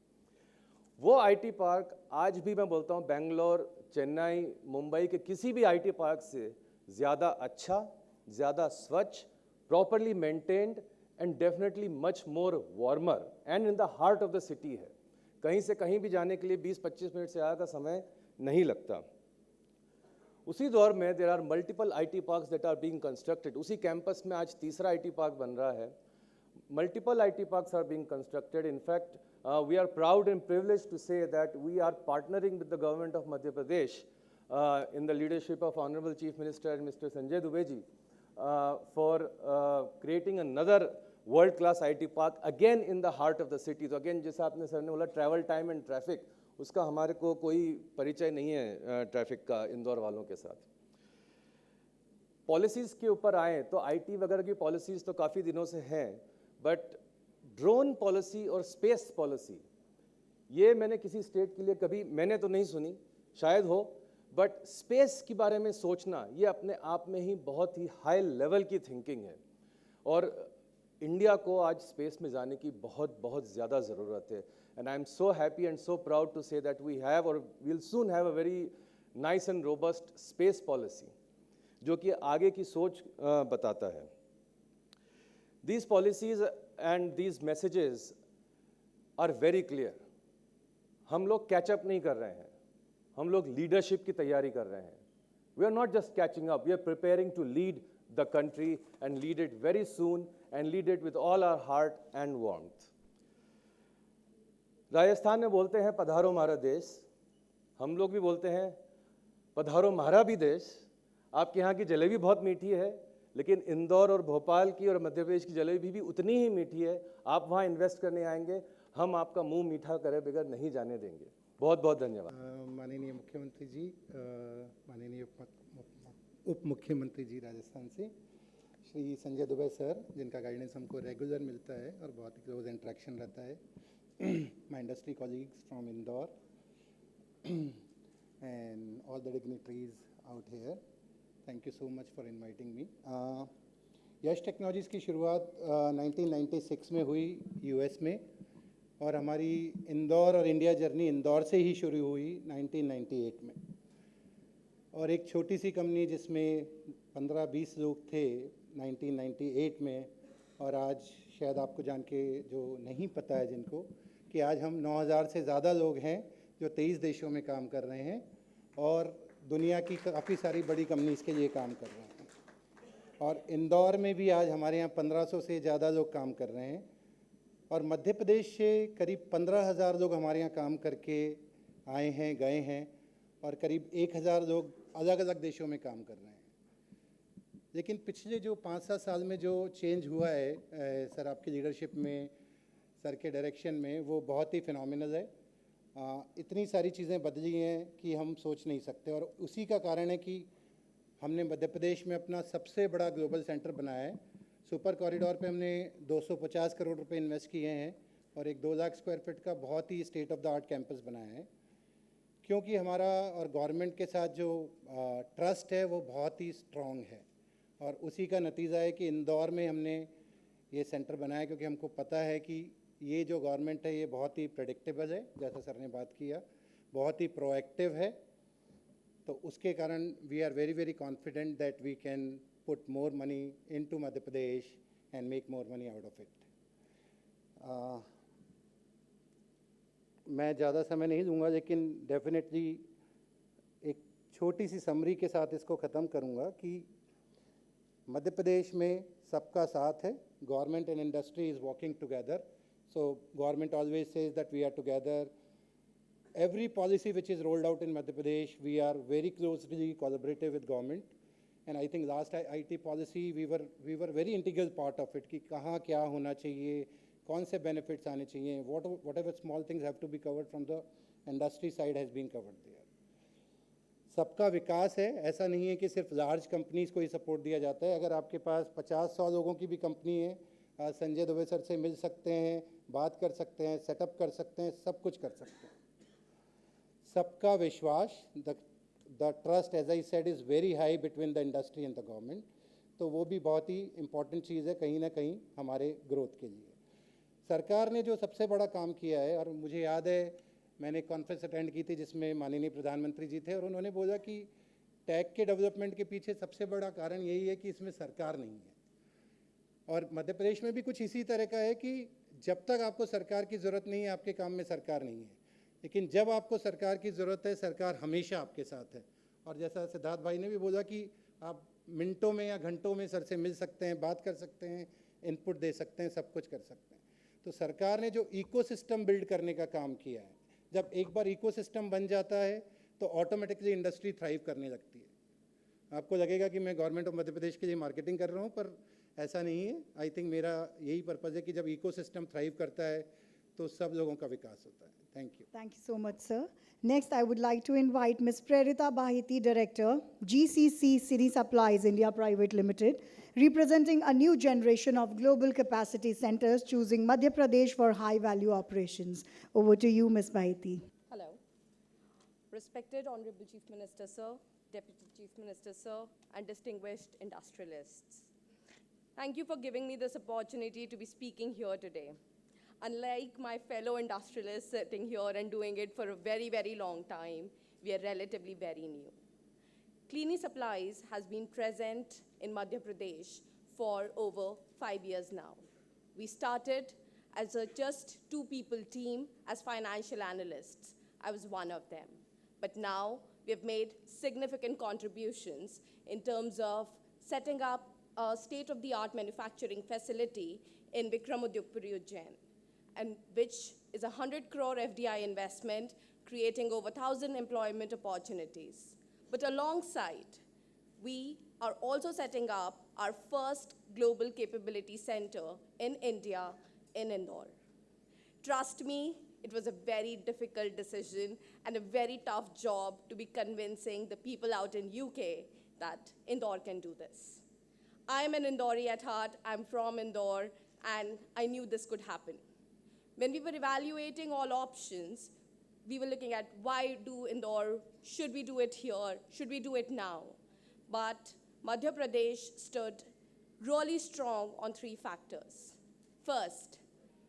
वो IT पार्क आज भी, मैं बोलता हूँ, बेंगलोर, चेन्नई, मुंबई के किसी भी IT पार्क से ज़्यादा अच्छा, ज़्यादा स्वच्छ, properly maintained and definitely much more warmer and in the heart of the city है. कहीं से कहीं भी जाने के लिए 20-25 मिनट से ज़्यादा का समय नहीं लगता. उसी दौर में there are multiple IT parks that are being constructed. उसी कैंपस में आज तीसरा IT पार्क बन रहा है. Multiple IT parks are being constructed. In fact we are proud and privileged to say that we are partnering with the government of Madhya Pradesh in the leadership of Honorable Chief Minister and Mr. Sanjay Dubey ji for creating another world-class IT park again in the heart of the city. तो again जैसा आपने sir ने बोला, travel time and traffic, उसका हमारे को कोई परिचय नहीं है ट्रैफिक का इंदौर वालों के साथ. पॉलिसीज़ के ऊपर आए तो IT वगैरह की पॉलिसीज़ तो काफ़ी दिनों से हैं, बट ड्रोन पॉलिसी और स्पेस पॉलिसी, ये मैंने किसी स्टेट के लिए कभी, मैंने तो नहीं सुनी, शायद हो, बट स्पेस के बारे में सोचना ये अपने आप में ही बहुत ही हाई लेवल की थिंकिंग है, और इंडिया को आज स्पेस में जाने की बहुत बहुत ज़्यादा ज़रूरत है. And I am so happy and so proud to say that we have और will soon have a very nice and robust space policy जो कि आगे की सोच बताता है. These policies and these messages are very clear. हम लोग कैचअप नहीं कर रहे हैं, हम लोग लीडरशिप की तैयारी कर रहे हैं. We are not just catching up, we are preparing to lead the country and lead it very soon and lead it with all our heart and warmth. Rajasthan में बोलते हैं पधारो हमारा देश, हम लोग भी बोलते हैं पधारो हमारा भी देश. आपके यहाँ की जलेबी बहुत मीठी है, लेकिन इंदौर और भोपाल की और मध्य प्रदेश की जलेबी भी उतनी ही मीठी है. आप वहाँ इन्वेस्ट करने आएंगे, हम आपका मुंह मीठा करे बगैर नहीं जाने देंगे. बहुत बहुत धन्यवाद. माननीय मुख्यमंत्री जी, माननीय उप मुख्यमंत्री जी राजस्थान से, श्री संजय दुबे सर, जिनका गाइडेंस हमको रेगुलर मिलता है और बहुत ही क्लोज इंटरेक्शन रहता है. My industry colleagues from Indore and all the dignitaries out here, thank you so much for inviting me. Yash technologies की शुरुआत 1996 में हुई यूएस में, और हमारी इंदौर और इंडिया जर्नी इंदौर से ही शुरू हुई 1998 में. और एक छोटी सी कंपनी जिसमें 15-20 लोग थे 1998 में, और आज शायद आपको जान के जो नहीं पता है जिनको, कि आज हम 9000 से ज़्यादा लोग हैं जो 23 देशों में काम कर रहे हैं और दुनिया की काफ़ी सारी बड़ी कंपनीज़ के लिए काम कर रहे हैं. और इंदौर में भी आज हमारे यहाँ 1500 से ज़्यादा लोग काम कर रहे हैं, और मध्य प्रदेश से करीब 15,000 लोग हमारे यहाँ काम करके आए हैं, गए हैं, और करीब 1000 लोग अलग अलग देशों में काम कर रहे हैं. लेकिन पिछले जो 5-7 साल में जो चेंज हुआ है सर आपकी लीडरशिप में, सर के डायरेक्शन में, वो बहुत ही फिनोमिनल है. इतनी सारी चीज़ें बदली हैं कि हम सोच नहीं सकते, और उसी का कारण है कि हमने मध्य प्रदेश में अपना सबसे बड़ा ग्लोबल सेंटर बनाया है. सुपर कॉरिडोर पे हमने 250 करोड़ रुपए इन्वेस्ट किए हैं और एक 2 लाख स्क्वायर फीट का बहुत ही state of the art campus बनाया है, क्योंकि हमारा और गवर्नमेंट के साथ जो ट्रस्ट है वो बहुत ही स्ट्रॉन्ग है. और उसी का नतीजा है कि इंदौर में हमने ये सेंटर बनाया, क्योंकि हमको पता है कि ये जो गवर्नमेंट है ये बहुत ही प्रेडिक्टेबल है, जैसा सर ने बात किया, बहुत ही प्रोएक्टिव है. तो उसके कारण we are very very confident that we can put more money into Madhya Pradesh and make more money out of it. मैं ज़्यादा समय नहीं लूँगा, लेकिन डेफिनेटली एक छोटी सी समरी के साथ इसको ख़त्म करूँगा कि मध्य प्रदेश में सबका साथ है. Government and industry is working together. So government always says that we are together. Every policy which is rolled out in Madhya Pradesh, we are very closely collaborative with government. And I think last IT policy, we were very integral part of it. कि कहाँ क्या होना चाहिए, कौन से benefits आने चाहिए, whatever small things have to be covered from the industry side has been covered there. सबका विकास है, ऐसा नहीं है कि सिर्फ लार्ज कंपनीज को ही सपोर्ट दिया जाता है. अगर आपके पास 50-100 लोगों की भी कंपनी है, आज संजय दुबे सर से मिल सकते हैं, बात कर सकते हैं, सेटअप कर सकते हैं, सब कुछ कर सकते हैं. सबका विश्वास, the trust as I said is very high between the industry and the government. तो वो भी बहुत ही इम्पॉर्टेंट चीज़ है कहीं ना कहीं हमारे ग्रोथ के लिए. सरकार ने जो सबसे बड़ा काम किया है, और मुझे याद है मैंने कॉन्फ्रेंस अटेंड की थी जिसमें माननीय प्रधानमंत्री जी थे, और उन्होंने बोला कि टेक के डेवलपमेंट के पीछे सबसे बड़ा कारण यही है कि इसमें सरकार नहीं है. और मध्य प्रदेश में भी कुछ इसी तरह का है कि जब तक आपको सरकार की ज़रूरत नहीं है, आपके काम में सरकार नहीं है, लेकिन जब आपको सरकार की ज़रूरत है, सरकार हमेशा आपके साथ है. और जैसा सिद्धार्थ भाई ने भी बोला कि आप मिनटों में या घंटों में सर से मिल सकते हैं, बात कर सकते हैं, इनपुट दे सकते हैं, सब कुछ कर सकते हैं. तो सरकार ने जो इकोसिस्टम बिल्ड करने का काम किया है, जब एक बार इकोसिस्टम बन जाता है तो ऑटोमेटिकली इंडस्ट्री थ्राइव करने लगती है. आपको लगेगा कि मैं गवर्नमेंट ऑफ मध्य प्रदेश के लिए मार्केटिंग कर रहा हूँ, पर ऐसा नहीं है. आई थिंक मेरा यही पर्पज़ है कि जब इकोसिस्टम थ्राइव करता है तो सब लोगों का विकास होता है. Thank you. Thank you so much, sir. Next, I would like to invite Ms. Prerita Bahiti, Director, GCC City Supplies India Private Limited, representing a new generation of global capacity centers choosing Madhya Pradesh for high-value operations. Over to you, Ms. Bahiti. Hello. Respected Honorable Chief Minister, Sir, Deputy Chief Minister, Sir, and distinguished industrialists. Thank you for giving me this opportunity to be speaking here today. Unlike my fellow industrialists sitting here and doing it for a very, very long time, we are relatively very new. Cleany Supplies has been present in Madhya Pradesh for over 5 years now. We started as a just two-people team as financial analysts. I was one of them. But now we have made significant contributions in terms of setting up a state-of-the-art manufacturing facility in Vikramodyogpur, Ujjain, and which is a 100 crore FDI investment, creating over 1,000 employment opportunities. But alongside, we are also setting up our first global capability center in India, in Indore. Trust me, it was a very difficult decision and a very tough job to be convincing the people out in UK that Indore can do this. I am an Indori at heart, I'm from Indore, and I knew this could happen. When we were evaluating all options, we were looking at why do Indore, should we do it here, should we do it now? But Madhya Pradesh stood really strong on 3 factors. First,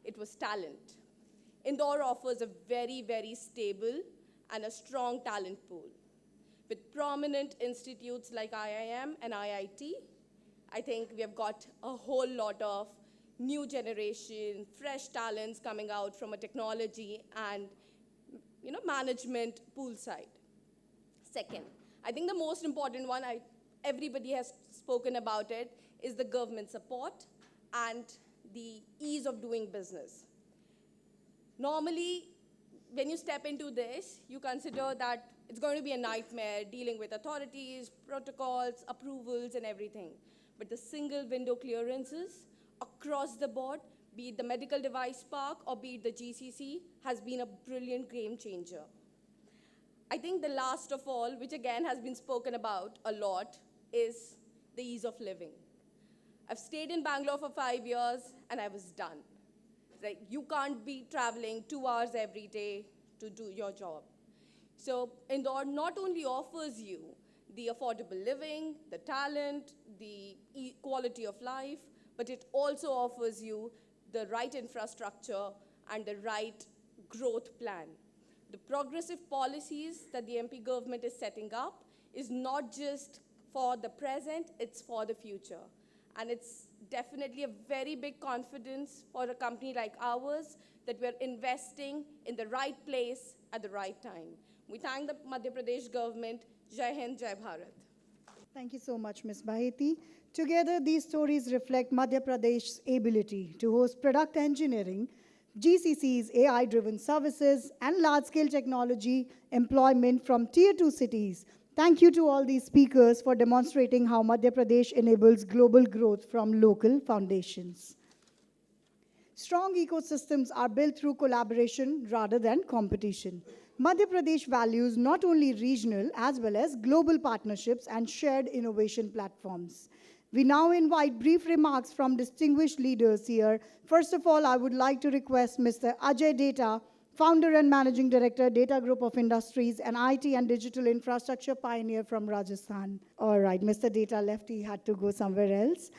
it was talent. Indore offers a very, very stable and a strong talent pool. With prominent institutes like IIM and IIT, I think we have got a whole lot of new generation, fresh talents coming out from a technology and management pool side. Second, I think the most important one, everybody has spoken about it, is the government support and the ease of doing business. Normally, when you step into this, you consider that it's going to be a nightmare dealing with authorities, protocols, approvals, and everything. But the single window clearances across the board, be it the medical device park or be it the GCC, has been a brilliant game changer. I think the last of all, which again has been spoken about a lot, is the ease of living. I've stayed in Bangalore for 5 years and I was done. Like, you can't be traveling 2 hours every day to do your job. So Indore not only offers you the affordable living, the talent, the quality of life, but it also offers you the right infrastructure and the right growth plan. The progressive policies that the MP government is setting up is not just for the present, it's for the future. And it's definitely a very big confidence for a company like ours that we're investing in the right place at the right time. We thank the Madhya Pradesh government. Jai Hind, Jai Bharat. Thank you so much, Ms. Baheti. Together, these stories reflect Madhya Pradesh's ability to host product engineering, GCC's AI-driven services, and large-scale technology employment from Tier 2 cities. Thank you to all these speakers for demonstrating how Madhya Pradesh enables global growth from local foundations. Strong ecosystems are built through collaboration rather than competition. Madhya Pradesh values not only regional as well as global partnerships and shared innovation platforms. We now invite brief remarks from distinguished leaders here. First of all, I would like to request Mr. Ajay Data, Founder and Managing Director, Data Group of Industries, and IT and Digital Infrastructure Pioneer from Rajasthan. All right, Mr. Data left, he had to go somewhere else.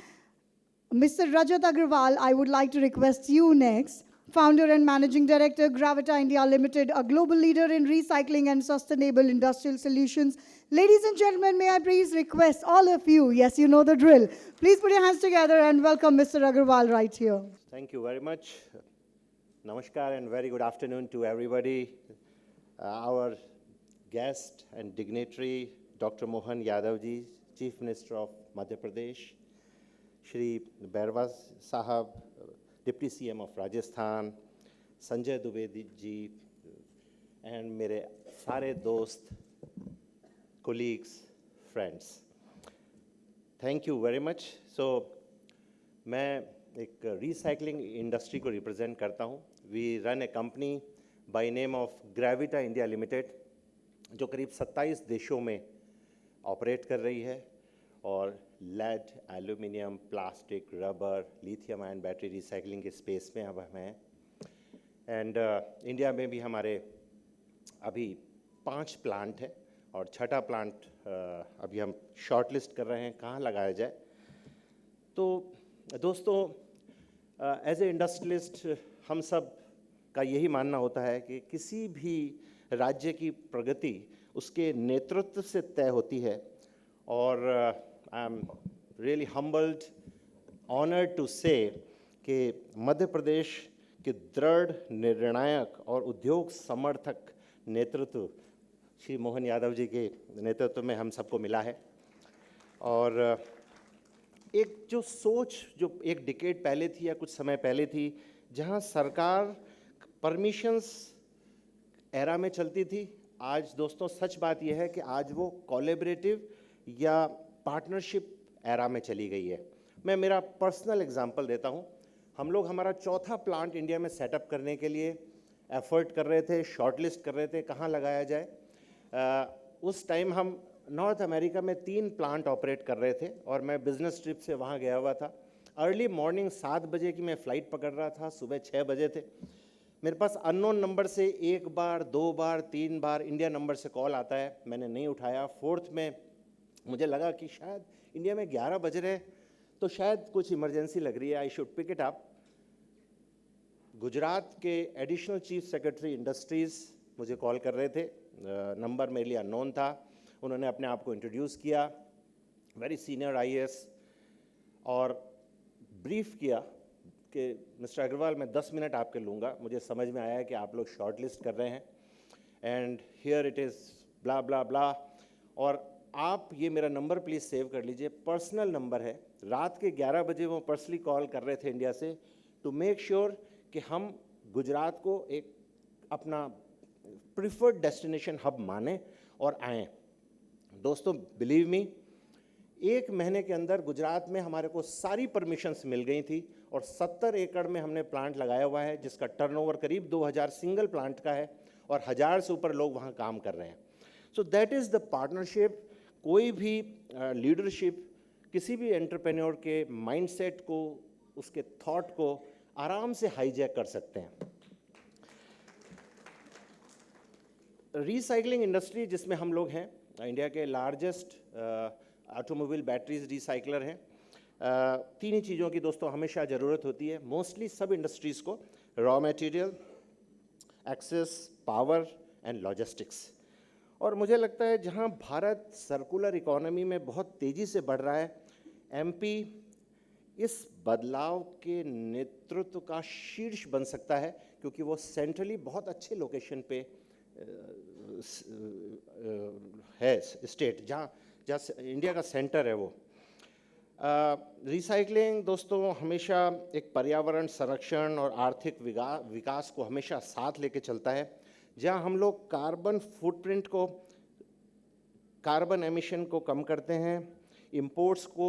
Mr. Rajat Agrawal, I would like to request you next. Founder and Managing Director, Gravita India Limited, a global leader in recycling and sustainable industrial solutions. Ladies and gentlemen, may I please request all of you, yes, you know the drill, please put your hands together and welcome Mr. Agrawal right here. Thank you very much. Namaskar and very good afternoon to everybody. Our guest and dignitary, Dr. Mohan Yadav ji, Chief Minister of Madhya Pradesh, Shri Bairwa Sahab, Deputy CM of Rajasthan, Sanjay Dubey ji, and mere sare dost, colleagues, friends. Thank you very much. So, मैं एक recycling industry को represent करता हूँ. We run a company by name of Gravita India Limited, जो करीब 27 देशों में operate कर रही है और lead, aluminium, plastic, rubber, lithium ion battery recycling के space में अब हम हैं. And India में भी हमारे अभी 5 प्लांट है और छठा प्लांट अभी हम शॉर्टलिस्ट कर रहे हैं कहाँ लगाया जाए। तो दोस्तों, एज ए इंडस्ट्रियलिस्ट हम सब का यही मानना होता है कि किसी भी राज्य की प्रगति उसके नेतृत्व से तय होती है, और I am really humbled, honoured to say कि मध्य प्रदेश के दृढ़, निर्णायक और उद्योग समर्थक नेतृत्व श्री मोहन यादव जी के नेतृत्व में हम सबको मिला है। और एक जो सोच जो एक डिकेड पहले थी या कुछ समय पहले थी, जहां सरकार परमिशंस एरा में चलती थी, आज दोस्तों सच बात यह है कि आज वो कोलैबोरेटिव या पार्टनरशिप एरा में चली गई है। मैं मेरा पर्सनल एग्जांपल देता हूं। हम लोग हमारा चौथा प्लांट इंडिया में सेटअप करने के लिए एफर्ट कर रहे थे, शॉर्टलिस्ट कर रहे थे कहाँ लगाया जाए। उस टाइम हम नॉर्थ अमेरिका में 3 प्लांट ऑपरेट कर रहे थे और मैं बिजनेस ट्रिप से वहाँ गया हुआ था। अर्ली मॉर्निंग 7 बजे की मैं फ़्लाइट पकड़ रहा था, सुबह 6 बजे थे। मेरे पास अननोन नंबर से 1 बार, 2 बार, 3 बार इंडिया नंबर से कॉल आता है, मैंने नहीं उठाया। 4th में मुझे लगा कि शायद इंडिया में 11 बज रहे, तो शायद कुछ इमरजेंसी लग रही है, I should pick it up. Gujarat के एडिशनल चीफ सेक्रेटरी इंडस्ट्रीज़ मुझे कॉल कर रहे थे, नंबर मेरे लिए अननोन था। उन्होंने अपने आप को इंट्रोड्यूस किया, वेरी सीनियर IAS, और ब्रीफ किया कि मिस्टर अग्रवाल मैं 10 मिनट आपके लूँगा, मुझे समझ में आया है कि आप लोग शॉर्ट लिस्ट कर रहे हैं एंड हियर इट इज़ ब्ला ब्ला ब्ला, और आप ये मेरा नंबर प्लीज़ सेव कर लीजिए, पर्सनल नंबर है। रात के 11 बजे वो पर्सनली कॉल कर रहे थे इंडिया से टू मेक श्योर कि हम गुजरात को एक अपना प्रिफर्ड डेस्टिनेशन हब माने और आएँ। दोस्तों बिलीव मी, 1 महीने के अंदर गुजरात में हमारे को सारी परमिशंस मिल गई थी और 70 एकड़ में हमने प्लांट लगाया हुआ है, जिसका टर्नओवर करीब 2000 सिंगल प्लांट का है और 1000 से ऊपर लोग वहाँ काम कर रहे हैं। So that is the partnership. कोई भी लीडरशिप किसी भी एंटरप्रेन्योर के माइंडसेट को, उसके थॉट को आराम से हाईजैक कर सकते हैं। रिसाइकलिंग इंडस्ट्री जिसमें हम लोग हैं, इंडिया के लार्जेस्ट ऑटोमोबाइल बैटरीज रिसाइकलर हैं। 3 ही चीज़ों की दोस्तों हमेशा ज़रूरत होती है मोस्टली सब इंडस्ट्रीज़ को, raw material, access, power and logistics. और मुझे लगता है जहां भारत सर्कुलर इकोनॉमी में बहुत तेज़ी से बढ़ रहा है, MP इस बदलाव के नेतृत्व का शीर्ष बन सकता है, क्योंकि वो सेंट्रली बहुत अच्छे लोकेशन पे है स्टेट, जहाँ इंडिया का सेंटर है वो। रिसाइकलिंग दोस्तों हमेशा एक पर्यावरण संरक्षण और आर्थिक विकास को हमेशा साथ लेके चलता है। जहाँ हम लोग कार्बन फुटप्रिंट को, कार्बन एमिशन को कम करते हैं, इंपोर्ट्स को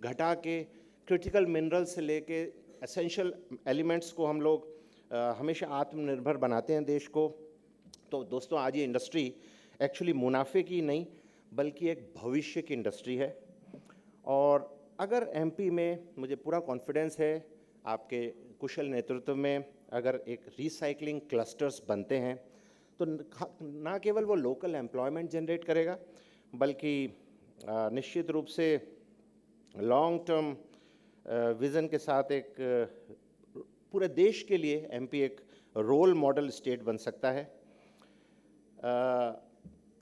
घटा के क्रिटिकल मिनरल से लेके एसेंशियल एलिमेंट्स को हम लोग हमेशा आत्मनिर्भर बनाते हैं देश को। तो दोस्तों आज ये इंडस्ट्री एक्चुअली मुनाफे की नहीं बल्कि एक भविष्य की इंडस्ट्री है। और अगर MP में, मुझे पूरा कॉन्फिडेंस है आपके कुशल नेतृत्व में, अगर एक रिसाइकलिंग क्लस्टर्स बनते हैं तो ना केवल वो लोकल एम्प्लॉयमेंट जनरेट करेगा बल्कि निश्चित रूप से लॉन्ग टर्म विज़न के साथ एक पूरे देश के लिए MP एक रोल मॉडल स्टेट बन सकता है।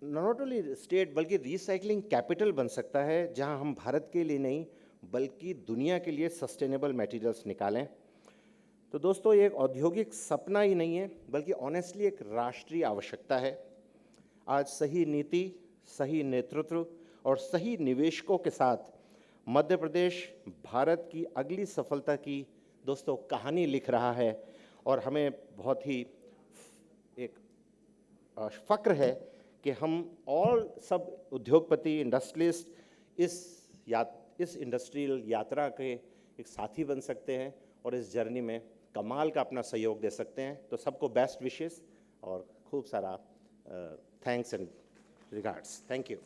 नॉट ओनली स्टेट बल्कि रिसाइकलिंग कैपिटल बन सकता है, जहां हम भारत के लिए नहीं बल्कि दुनिया के लिए सस्टेनेबल मटेरियल्स निकालें। तो दोस्तों ये एक औद्योगिक सपना ही नहीं है बल्कि ऑनेस्टली एक राष्ट्रीय आवश्यकता है। आज सही नीति, सही नेतृत्व और सही निवेशकों के साथ मध्य प्रदेश भारत की अगली सफलता की दोस्तों कहानी लिख रहा है, और हमें बहुत ही एक फ़क्र है कि हम और सब उद्योगपति, इंडस्ट्रियलिस्ट इस इंडस्ट्रियल यात्रा के एक साथी बन सकते हैं और इस जर्नी में कमाल का अपना सहयोग दे सकते हैं। तो सबको बेस्ट विशेस और खूब सारा thanks and regards. Thank you.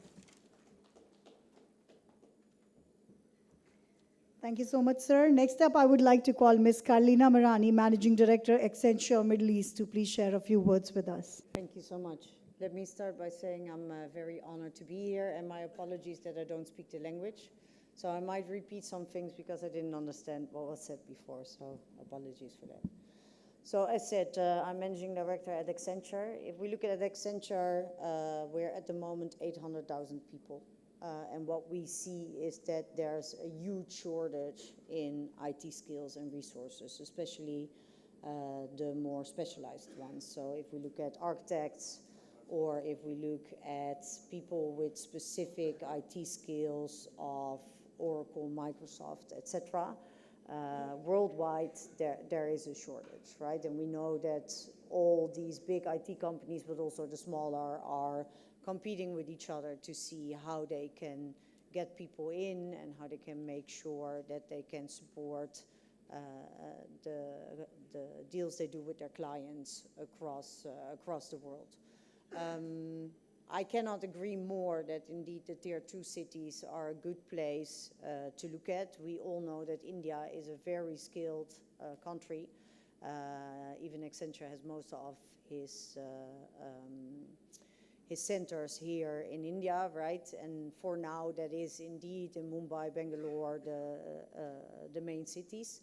Thank you so much, sir. Next up, I would like to call Ms. Carlina Marani, Managing Director, Accenture Middle East, to please share a few words with us. Thank you so much. Let me start by saying I'm very honored to be here, and my apologies that I don't speak the language. So I might repeat some things because I didn't understand what was said before, so apologies for that. So as said, I'm Managing Director at Accenture. If we look at Accenture, we're at the moment 800,000 people. And what we see is that there's a huge shortage in IT skills and resources, especially the more specialized ones. So if we look at architects, or if we look at people with specific IT skills of Oracle, Microsoft, etc., worldwide there is a shortage, right? And we know that all these big IT companies, but also the smaller, are competing with each other to see how they can get people in and how they can make sure that they can support the deals they do with their clients across the world. I cannot agree more that indeed the tier 2 cities are a good place to look at. We all know that India is a very skilled country. Even Accenture has most of his centers here in India, right? And for now, that is indeed in Mumbai, Bangalore, the main cities.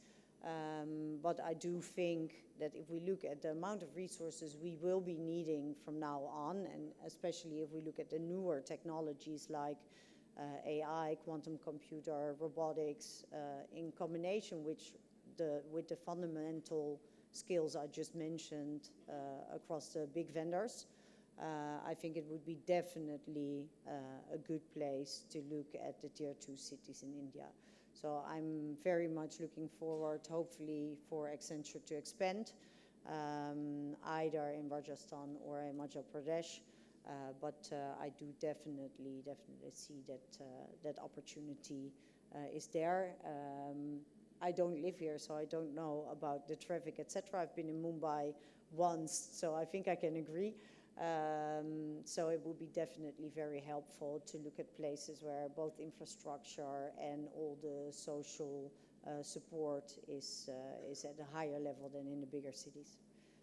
But I do think that if we look at the amount of resources we will be needing from now on, and especially if we look at the newer technologies like AI, quantum computer, robotics, in combination with the fundamental skills I just mentioned across the big vendors, I think it would be definitely a good place to look at the tier 2 cities in India. So I'm very much looking forward, hopefully, for Accenture to expand, either in Rajasthan or in Madhya Pradesh. But I do definitely see that opportunity is there. I don't live here, so I don't know about the traffic, etc. I've been in Mumbai once, so I think I can agree. So it would be definitely very helpful to look at places where both infrastructure and all the social support is at a higher level than in the bigger cities.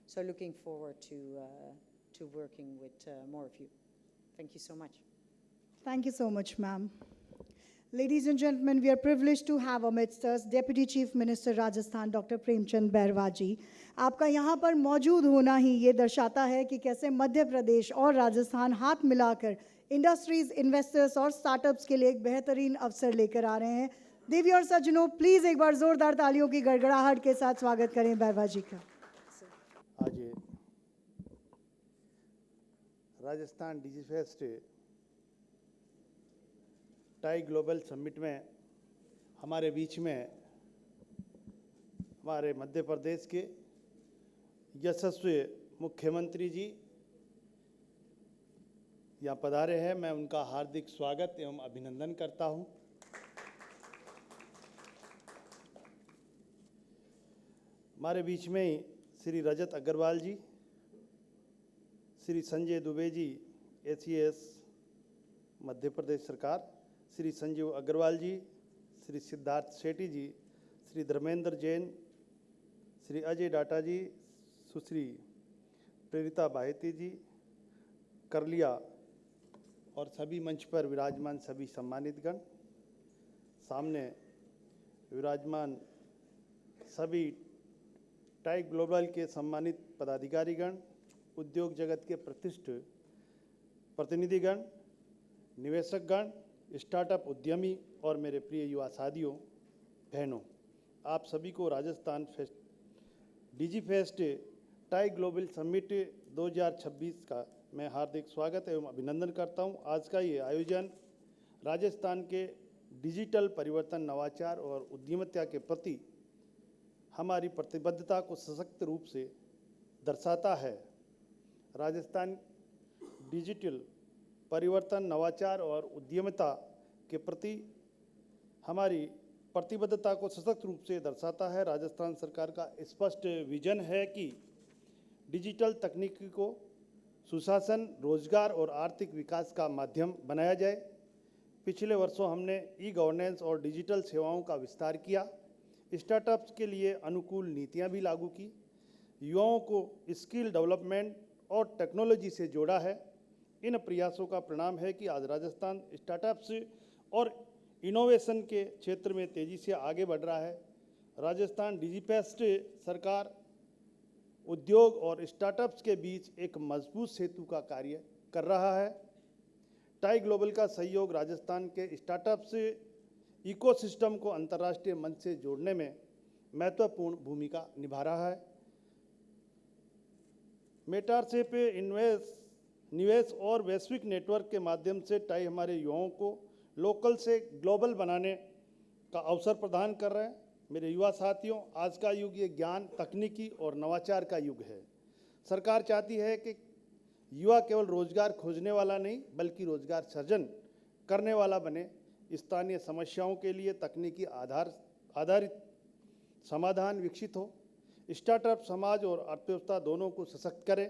So looking forward to working with more of you. Thank you so much. Thank you so much, ma'am. Ladies and gentlemen, we are privileged to have amidst us Deputy Chief Minister Rajasthan, Dr. Premchand Bairwa जी. आपका यहाँ पर मौजूद होना ही ये दर्शाता है कि कैसे मध्य प्रदेश और राजस्थान हाथ मिलाकर इंडस्ट्रीज, इन्वेस्टर्स और स्टार्टअप्स के लिए एक बेहतरीन अवसर लेकर आ रहे हैं. देवी और सज्जनों, प्लीज एक बार जोरदार तालियों की गड़गड़ाहट के साथ स्वागत करें बाirwa जी का. आज Rajasthan Digifest tie global summit में हमारे बीच में हमारे मध्य प्रदेश के यशस्वी मुख्यमंत्री जी यहाँ पधारे हैं. मैं उनका हार्दिक स्वागत एवं अभिनंदन करता हूँ. हमारे बीच में ही श्री रजत अग्रवाल जी, श्री संजय दुबे जी, ACS मध्य प्रदेश सरकार, श्री संजीव अग्रवाल जी, श्री सिद्धार्थ शेट्टी जी, श्री धर्मेंद्र जैन, श्री अजय डाटा जी, सुश्री प्रेरिता बाहेती जी, करलिया और सभी मंच पर विराजमान सभी सम्मानितगण, सामने विराजमान सभी टाई ग्लोबल के सम्मानित पदाधिकारीगण, उद्योग जगत के प्रतिष्ठित प्रतिनिधिगण, निवेशकगण, स्टार्टअप उद्यमी और मेरे प्रिय युवा साथियों, बहनों, आप सभी को Rajasthan Digifest tie global summit 2026 का मैं हार्दिक स्वागत एवं अभिनंदन करता हूं. आज का ये आयोजन राजस्थान के डिजिटल परिवर्तन, नवाचार और उद्यमिता के प्रति हमारी प्रतिबद्धता को सशक्त रूप से दर्शाता है. राजस्थान डिजिटल परिवर्तन, नवाचार और उद्यमिता के प्रति हमारी प्रतिबद्धता को सशक्त रूप से दर्शाता है. राजस्थान सरकार का स्पष्ट विजन है कि डिजिटल तकनीकी को सुशासन, रोजगार और आर्थिक विकास का माध्यम बनाया जाए. पिछले वर्षों हमने ई-गवर्नेंस और डिजिटल सेवाओं का विस्तार किया, स्टार्टअप्स के लिए अनुकूल नीतियां भी लागू की, युवाओं को स्किल डेवलपमेंट और टेक्नोलॉजी से जोड़ा है. इन प्रयासों का परिणाम है कि आज राजस्थान स्टार्टअप्स और इनोवेशन के क्षेत्र में तेजी से आगे बढ़ रहा है। राजस्थान डिजिफेस्ट सरकार उद्योग और स्टार्टअप्स के बीच एक मजबूत सेतु का कार्य कर रहा है। टाई ग्लोबल का सहयोग राजस्थान के स्टार्टअप्स इकोसिस्टम को अंतर्राष्ट्रीय मंच से जोड़ने में महत्वपूर्ण भूमिका निभा रहा है। मेटारशिप निवेश और वैश्विक नेटवर्क के माध्यम से टाई हमारे युवाओं को लोकल से ग्लोबल बनाने का अवसर प्रदान कर रहे हैं। मेरे युवा साथियों, आज का युग ये ज्ञान, तकनीकी और नवाचार का युग है। सरकार चाहती है कि युवा केवल रोजगार खोजने वाला नहीं बल्कि रोजगार सृजन करने वाला बने। स्थानीय समस्याओं के लिए तकनीकी आधारित समाधान विकसित हो। स्टार्टअप समाज और अर्थव्यवस्था दोनों को सशक्त करे।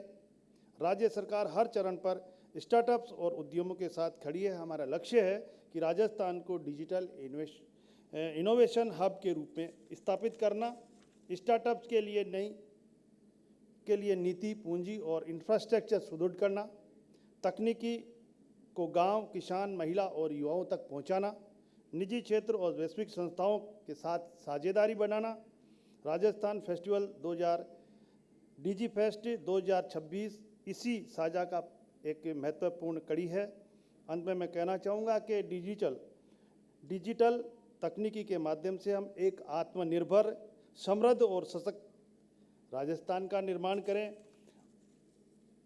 राज्य सरकार हर चरण पर स्टार्टअप्स और उद्यमों के साथ खड़ी है। हमारा लक्ष्य है कि राजस्थान को डिजिटल इनोवेशन हब के रूप में स्थापित करना। स्टार्टअप्स के लिए नीति, पूंजी और इंफ्रास्ट्रक्चर सुदृढ़ करना। तकनीकी को गांव, किसान, महिला और युवाओं तक पहुंचाना। निजी क्षेत्र और वैश्विक संस्थाओं के साथ साझेदारी बनाना। राजस्थान फेस्टिवल डिजीफेस्ट 2026 इसी साझा का एक महत्वपूर्ण कड़ी है। अंत में मैं कहना चाहूँगा कि डिजिटल तकनीकी के माध्यम से हम एक आत्मनिर्भर, समृद्ध और सशक्त राजस्थान का निर्माण करें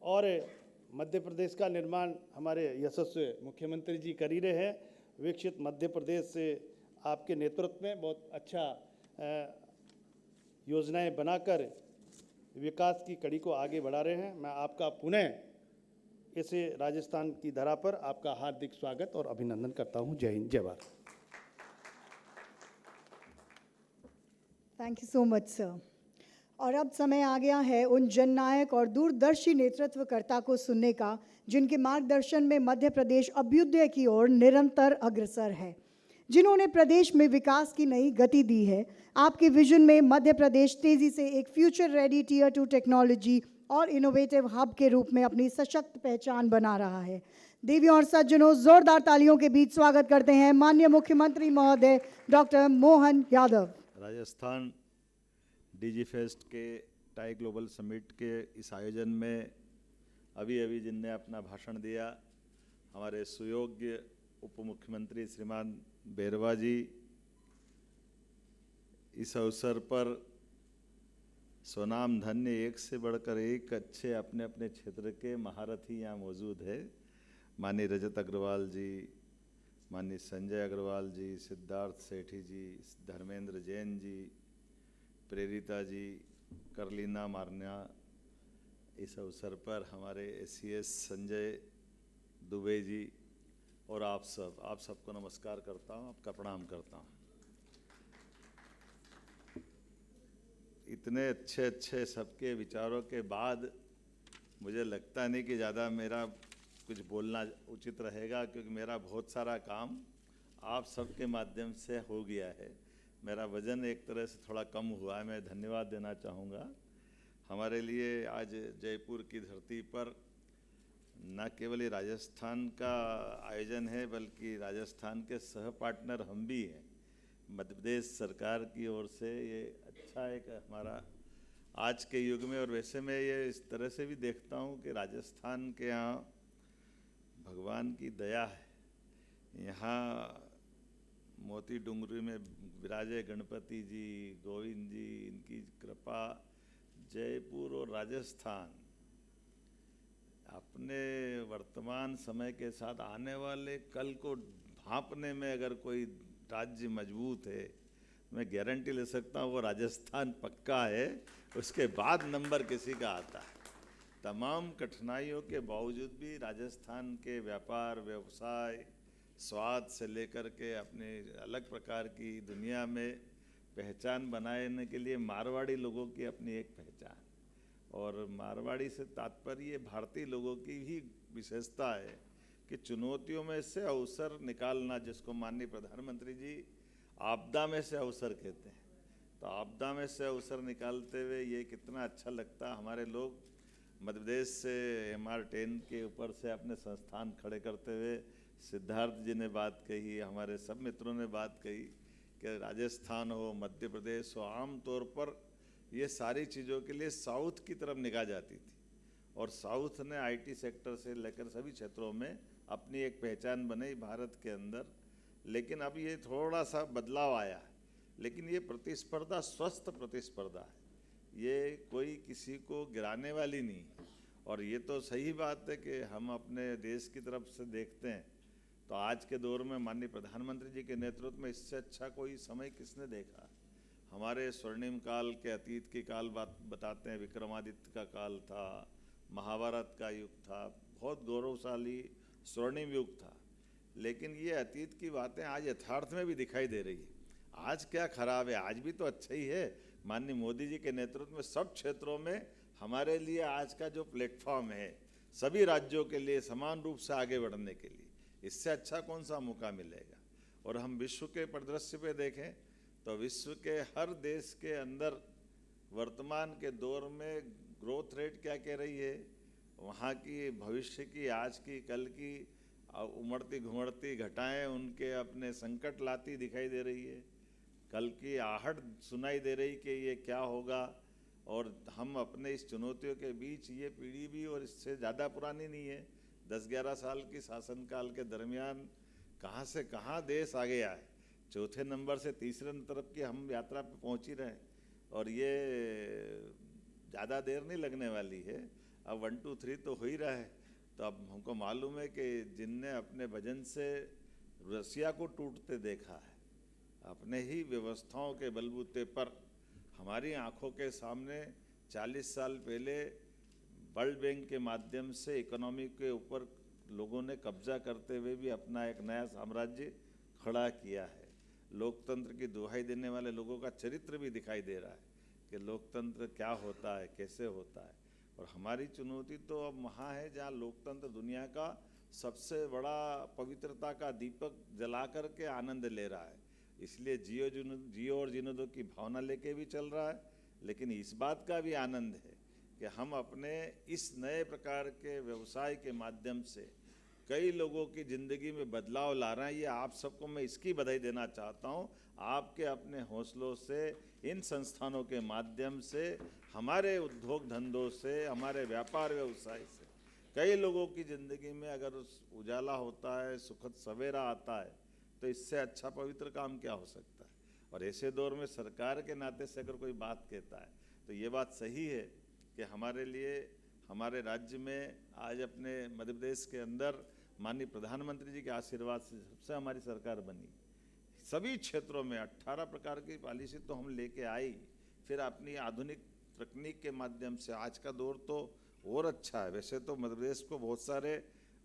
और मध्य प्रदेश का निर्माण हमारे यशस्वी मुख्यमंत्री जी कर ही रहे हैं। विकसित मध्य प्रदेश से आपके नेतृत्व में बहुत अच्छा योजनाएं बनाकर विकास की कड़ी को आगे बढ़ा रहे हैं। मैं आपका पुनः इसे राजस्थान की धरा पर आपका हार्दिक स्वागत और अभिनंदन करता हूं। जय हिंद, जय Bharat. Thank you so much sir. और अब समय आ गया है उन जननायक और दूरदर्शी नेतृत्वकर्ता को सुनने का जिनके मार्गदर्शन में मध्य प्रदेश अभ्युदय की ओर निरंतर अग्रसर है, जिन्होंने प्रदेश में विकास की नई गति दी है। आपके विजन में मध्य प्रदेश तेजी से एक फ्यूचर रेडी टियर 2 टेक्नोलॉजी और इनोवेटिव हब के रूप में अपनी सशक्त पहचान बना रहा है। देवियों और सज्जनों, जोरदार तालियों के बीच स्वागत करते हैं माननीय मुख्यमंत्री महोदय डॉक्टर मोहन यादव। राजस्थान डिजीफेस्ट के टाई ग्लोबल समिट के इस आयोजन में अभी जिनने अपना भाषण दिया, हमारे सुयोग्य उप मुख्यमंत्री श्रीमान बेरवा जी, इस अवसर पर स्वनाम धन्य एक से बढ़कर एक अच्छे अपने अपने क्षेत्र के महारथी यहाँ मौजूद है। माननीय रजत अग्रवाल जी, माननीय संजय अग्रवाल जी, सिद्धार्थ सेठी जी, धर्मेंद्र जैन जी, प्रेरिता जी, करलीना मारना। इस अवसर पर हमारे SCS संजय दुबे जी और आप सबको नमस्कार करता हूँ, आपका प्रणाम करता हूँ। इतने अच्छे सबके विचारों के बाद मुझे लगता नहीं कि ज़्यादा मेरा कुछ बोलना उचित रहेगा, क्योंकि मेरा बहुत सारा काम आप सबके माध्यम से हो गया है। मेरा वजन एक तरह से थोड़ा कम हुआ है। मैं धन्यवाद देना चाहूँगा। हमारे लिए आज जयपुर की धरती पर न केवल ये राजस्थान का आयोजन है, बल्कि राजस्थान के सह पार्टनर हम भी हैं। मध्य प्रदेश सरकार की ओर से ये अच्छा एक हमारा आज के युग में, और वैसे मैं ये इस तरह से भी देखता हूँ कि राजस्थान के यहाँ भगवान की दया है। यहाँ मोती डूंगरी में विराजे गणपति जी, गोविंद जी, इनकी कृपा। जयपुर और राजस्थान अपने वर्तमान समय के साथ आने वाले कल को भांपने में अगर कोई राज्य मजबूत है, मैं गारंटी ले सकता हूँ वो राजस्थान पक्का है। उसके बाद नंबर किसी का आता है। तमाम कठिनाइयों के बावजूद भी राजस्थान के व्यापार, व्यवसाय, स्वाद से लेकर के अपने अलग प्रकार की दुनिया में पहचान बनाने के लिए मारवाड़ी लोगों की अपनी एक पहचान, और मारवाड़ी से तात्पर्य भारतीय लोगों की ही विशेषता है कि चुनौतियों में से अवसर निकालना, जिसको माननीय प्रधानमंत्री जी आपदा में से अवसर कहते हैं। तो आपदा में से अवसर निकालते हुए ये कितना अच्छा लगता। हमारे लोग मध्य प्रदेश से MR10 के ऊपर से अपने संस्थान खड़े करते हुए सिद्धार्थ जी ने बात कही, हमारे सब मित्रों ने बात कही कि राजस्थान हो, मध्य प्रदेश हो, आम तौर पर ये सारी चीज़ों के लिए साउथ की तरफ निगाह जाती थी और साउथ ने IT सेक्टर से लेकर सभी क्षेत्रों में अपनी एक पहचान बनाई भारत के अंदर। लेकिन अब ये थोड़ा सा बदलाव आया है, लेकिन ये प्रतिस्पर्धा स्वस्थ प्रतिस्पर्धा है, ये कोई किसी को गिराने वाली नहीं है। और ये तो सही बात है कि हम अपने देश की तरफ से देखते हैं तो आज के दौर में माननीय प्रधानमंत्री जी के नेतृत्व में इससे अच्छा कोई समय किसने देखा। हमारे स्वर्णिम काल के अतीत की काल बात बताते हैं, विक्रमादित्य का काल था, महाभारत का युग था, बहुत गौरवशाली स्वर्णिम युग था। लेकिन ये अतीत की बातें आज यथार्थ में भी दिखाई दे रही है। आज क्या खराब है, आज भी तो अच्छा ही है। माननीय मोदी जी के नेतृत्व में सब क्षेत्रों में हमारे लिए आज का जो प्लेटफॉर्म है सभी राज्यों के लिए समान रूप से आगे बढ़ने के लिए, इससे अच्छा कौन सा मौका मिलेगा। और हम विश्व के परिदृश्य पे देखें तो विश्व के हर देश के अंदर वर्तमान के दौर में ग्रोथ रेट क्या कह रही है, वहाँ की भविष्य की, आज की, कल की उमड़ती घुमड़ती घटाएं उनके अपने संकट लाती दिखाई दे रही है। कल की आहट सुनाई दे रही कि ये क्या होगा। और हम अपने इस चुनौतियों के बीच, ये पीढ़ी भी और इससे ज़्यादा पुरानी नहीं है, 10-11 साल की शासनकाल के दरमियान कहाँ से कहाँ देश आगे आए, चौथे नंबर से तीसरे तरफ की हम यात्रा पे पहुँच ही रहे हैं। और ये ज़्यादा देर नहीं लगने वाली है, अब 1 2 3 तो हो ही रहा है। तो अब हमको मालूम है कि जिनने अपने वजन से रसिया को टूटते देखा है, अपने ही व्यवस्थाओं के बलबूते पर हमारी आंखों के सामने 40 साल पहले वर्ल्ड बैंक के माध्यम से इकोनॉमी के ऊपर लोगों ने कब्जा करते हुए भी अपना एक नया साम्राज्य खड़ा किया है। लोकतंत्र की दुहाई देने वाले लोगों का चरित्र भी दिखाई दे रहा है कि लोकतंत्र क्या होता है, कैसे होता है। और हमारी चुनौती तो अब वहाँ है जहाँ लोकतंत्र दुनिया का सबसे बड़ा पवित्रता का दीपक जला कर के आनंद ले रहा है। इसलिए जियो और जीने दो की भावना लेके भी चल रहा है, लेकिन इस बात का भी आनंद है कि हम अपने इस नए प्रकार के व्यवसाय के माध्यम से कई लोगों की ज़िंदगी में बदलाव ला रहे हैं। ये आप सबको मैं इसकी बधाई देना चाहता हूँ। आपके अपने हौसलों से, इन संस्थानों के माध्यम से, हमारे उद्योग धंधों से, हमारे व्यापार व्यवसाय से कई लोगों की ज़िंदगी में अगर उजाला होता है, सुखद सवेरा आता है, तो इससे अच्छा पवित्र काम क्या हो सकता है। और ऐसे दौर में सरकार के नाते से अगर कोई बात कहता है तो ये बात सही है कि हमारे लिए, हमारे राज्य में आज अपने मध्य प्रदेश के अंदर माननीय प्रधानमंत्री जी के आशीर्वाद से सबसे हमारी सरकार बनी। सभी क्षेत्रों में 18 प्रकार की पॉलिसी तो हम लेके आई, फिर अपनी आधुनिक तकनीक के माध्यम से आज का दौर तो और अच्छा है। वैसे तो मध्य प्रदेश को बहुत सारे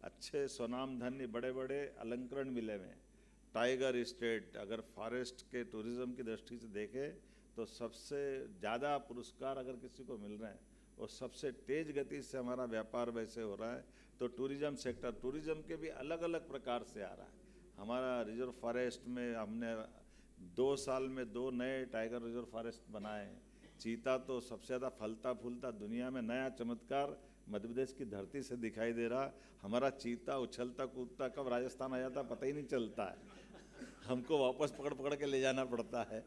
अच्छे स्वनाम धन्य बड़े बड़े अलंकरण मिले हुए हैं। टाइगर स्टेट, अगर फॉरेस्ट के टूरिज़्म की दृष्टि से देखें तो सबसे ज़्यादा पुरस्कार अगर किसी को मिल रहे हैं और सबसे तेज़ गति से हमारा व्यापार वैसे हो रहा है। तो टूरिज़्म सेक्टर, टूरिज़्म के भी अलग अलग प्रकार से आ रहा है। हमारा रिजर्व फॉरेस्ट में हमने 2 साल में 2 नए टाइगर रिजर्व फॉरेस्ट बनाए हैं। चीता तो सबसे ज़्यादा फलता फूलता दुनिया में नया चमत्कार मध्य प्रदेश की धरती से दिखाई दे रहा। हमारा चीता उछलता कूदता कब राजस्थान आ जाता पता ही नहीं चलता है, हमको वापस पकड़ पकड़ के ले जाना पड़ता है।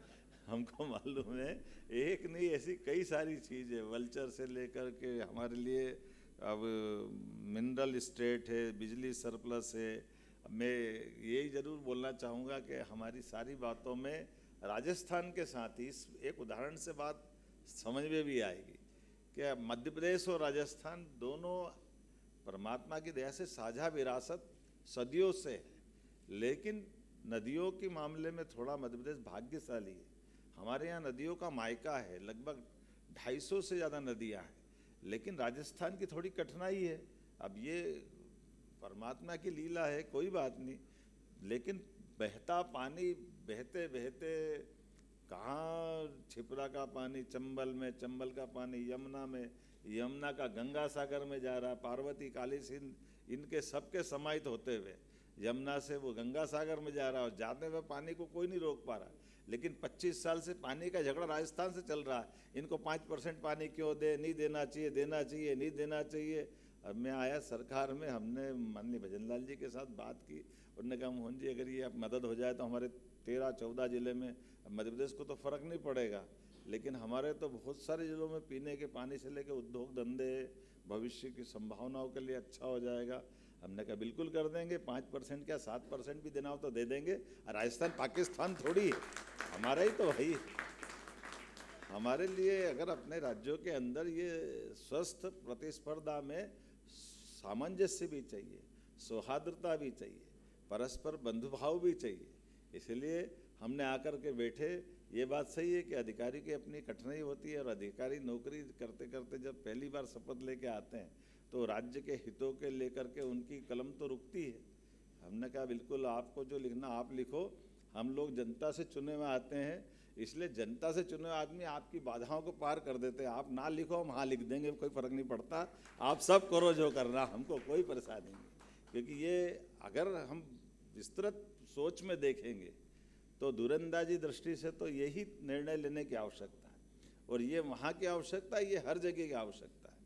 हमको मालूम है एक नहीं ऐसी कई सारी चीज़ें, वल्चर से लेकर के हमारे लिए अब मिनरल स्टेट है, बिजली सरप्लस है। मैं यही ज़रूर बोलना चाहूँगा कि हमारी सारी बातों में राजस्थान के साथ ही इस एक उदाहरण से बात समझ में भी आएगी कि मध्य प्रदेश और राजस्थान दोनों परमात्मा की दया से साझा विरासत सदियों से है, लेकिन नदियों के मामले में थोड़ा मध्य प्रदेश भाग्यशाली है। हमारे यहाँ नदियों का मायका है, लगभग 250 से ज़्यादा नदियाँ हैं, लेकिन राजस्थान की थोड़ी कठिनाई है। अब ये परमात्मा की लीला है, कोई बात नहीं, लेकिन बहता पानी बहते बहते कहाँ छिपरा का पानी चंबल में, चंबल का पानी यमुना में, यमुना का गंगा सागर में जा रहा, पार्वती काली सिंध इनके सबके समाहित होते हुए यमुना से वो गंगा सागर में जा रहा है और जाते हुए पानी को कोई नहीं रोक पा रहा। लेकिन 25 साल से पानी का झगड़ा राजस्थान से चल रहा है। इनको 5% पानी क्यों दे, नहीं देना चाहिए, देना चाहिए, नहीं देना चाहिए। अब मैं आया सरकार में, हमने माननीय भजन लाल जी के साथ बात की। उन्होंने कहा मोहन जी अगर ये अब मदद हो जाए तो हमारे 13-14 जिले में, मध्य प्रदेश को तो फ़र्क नहीं पड़ेगा, लेकिन हमारे तो बहुत सारे जिलों में पीने के पानी से लेकर उद्योग धंधे, भविष्य की संभावनाओं के लिए अच्छा हो जाएगा। हमने कहा बिल्कुल कर देंगे, 5% क्या 7% भी देना हो तो दे देंगे। राजस्थान पाकिस्तान थोड़ी है, हमारा ही तो भाई। हमारे लिए अगर अपने राज्यों के अंदर ये स्वस्थ प्रतिस्पर्धा में सामंजस्य भी चाहिए, सौहार्दता भी चाहिए, परस्पर बंधुभाव भी चाहिए। इसलिए हमने आकर के बैठे। ये बात सही है कि अधिकारी की अपनी कठिनाई होती है, और अधिकारी नौकरी करते करते जब पहली बार शपथ लेके आते हैं तो राज्य के हितों के लेकर के उनकी कलम तो रुकती है। हमने कहा बिल्कुल आपको जो लिखना आप लिखो, हम लोग जनता से चुने हुए आते हैं, इसलिए जनता से चुने हुए आदमी आपकी बाधाओं को पार कर देते हैं। आप ना लिखो, हम हाँ लिख देंगे, कोई फ़र्क नहीं पड़ता, आप सब करो जो करना, हमको कोई परेशानी नहीं। क्योंकि ये अगर हम विस्तृत सोच में देखेंगे तो दूरंदाजी दृष्टि से तो यही निर्णय लेने की आवश्यकता है, और ये वहाँ की आवश्यकता है, ये हर जगह की आवश्यकता है।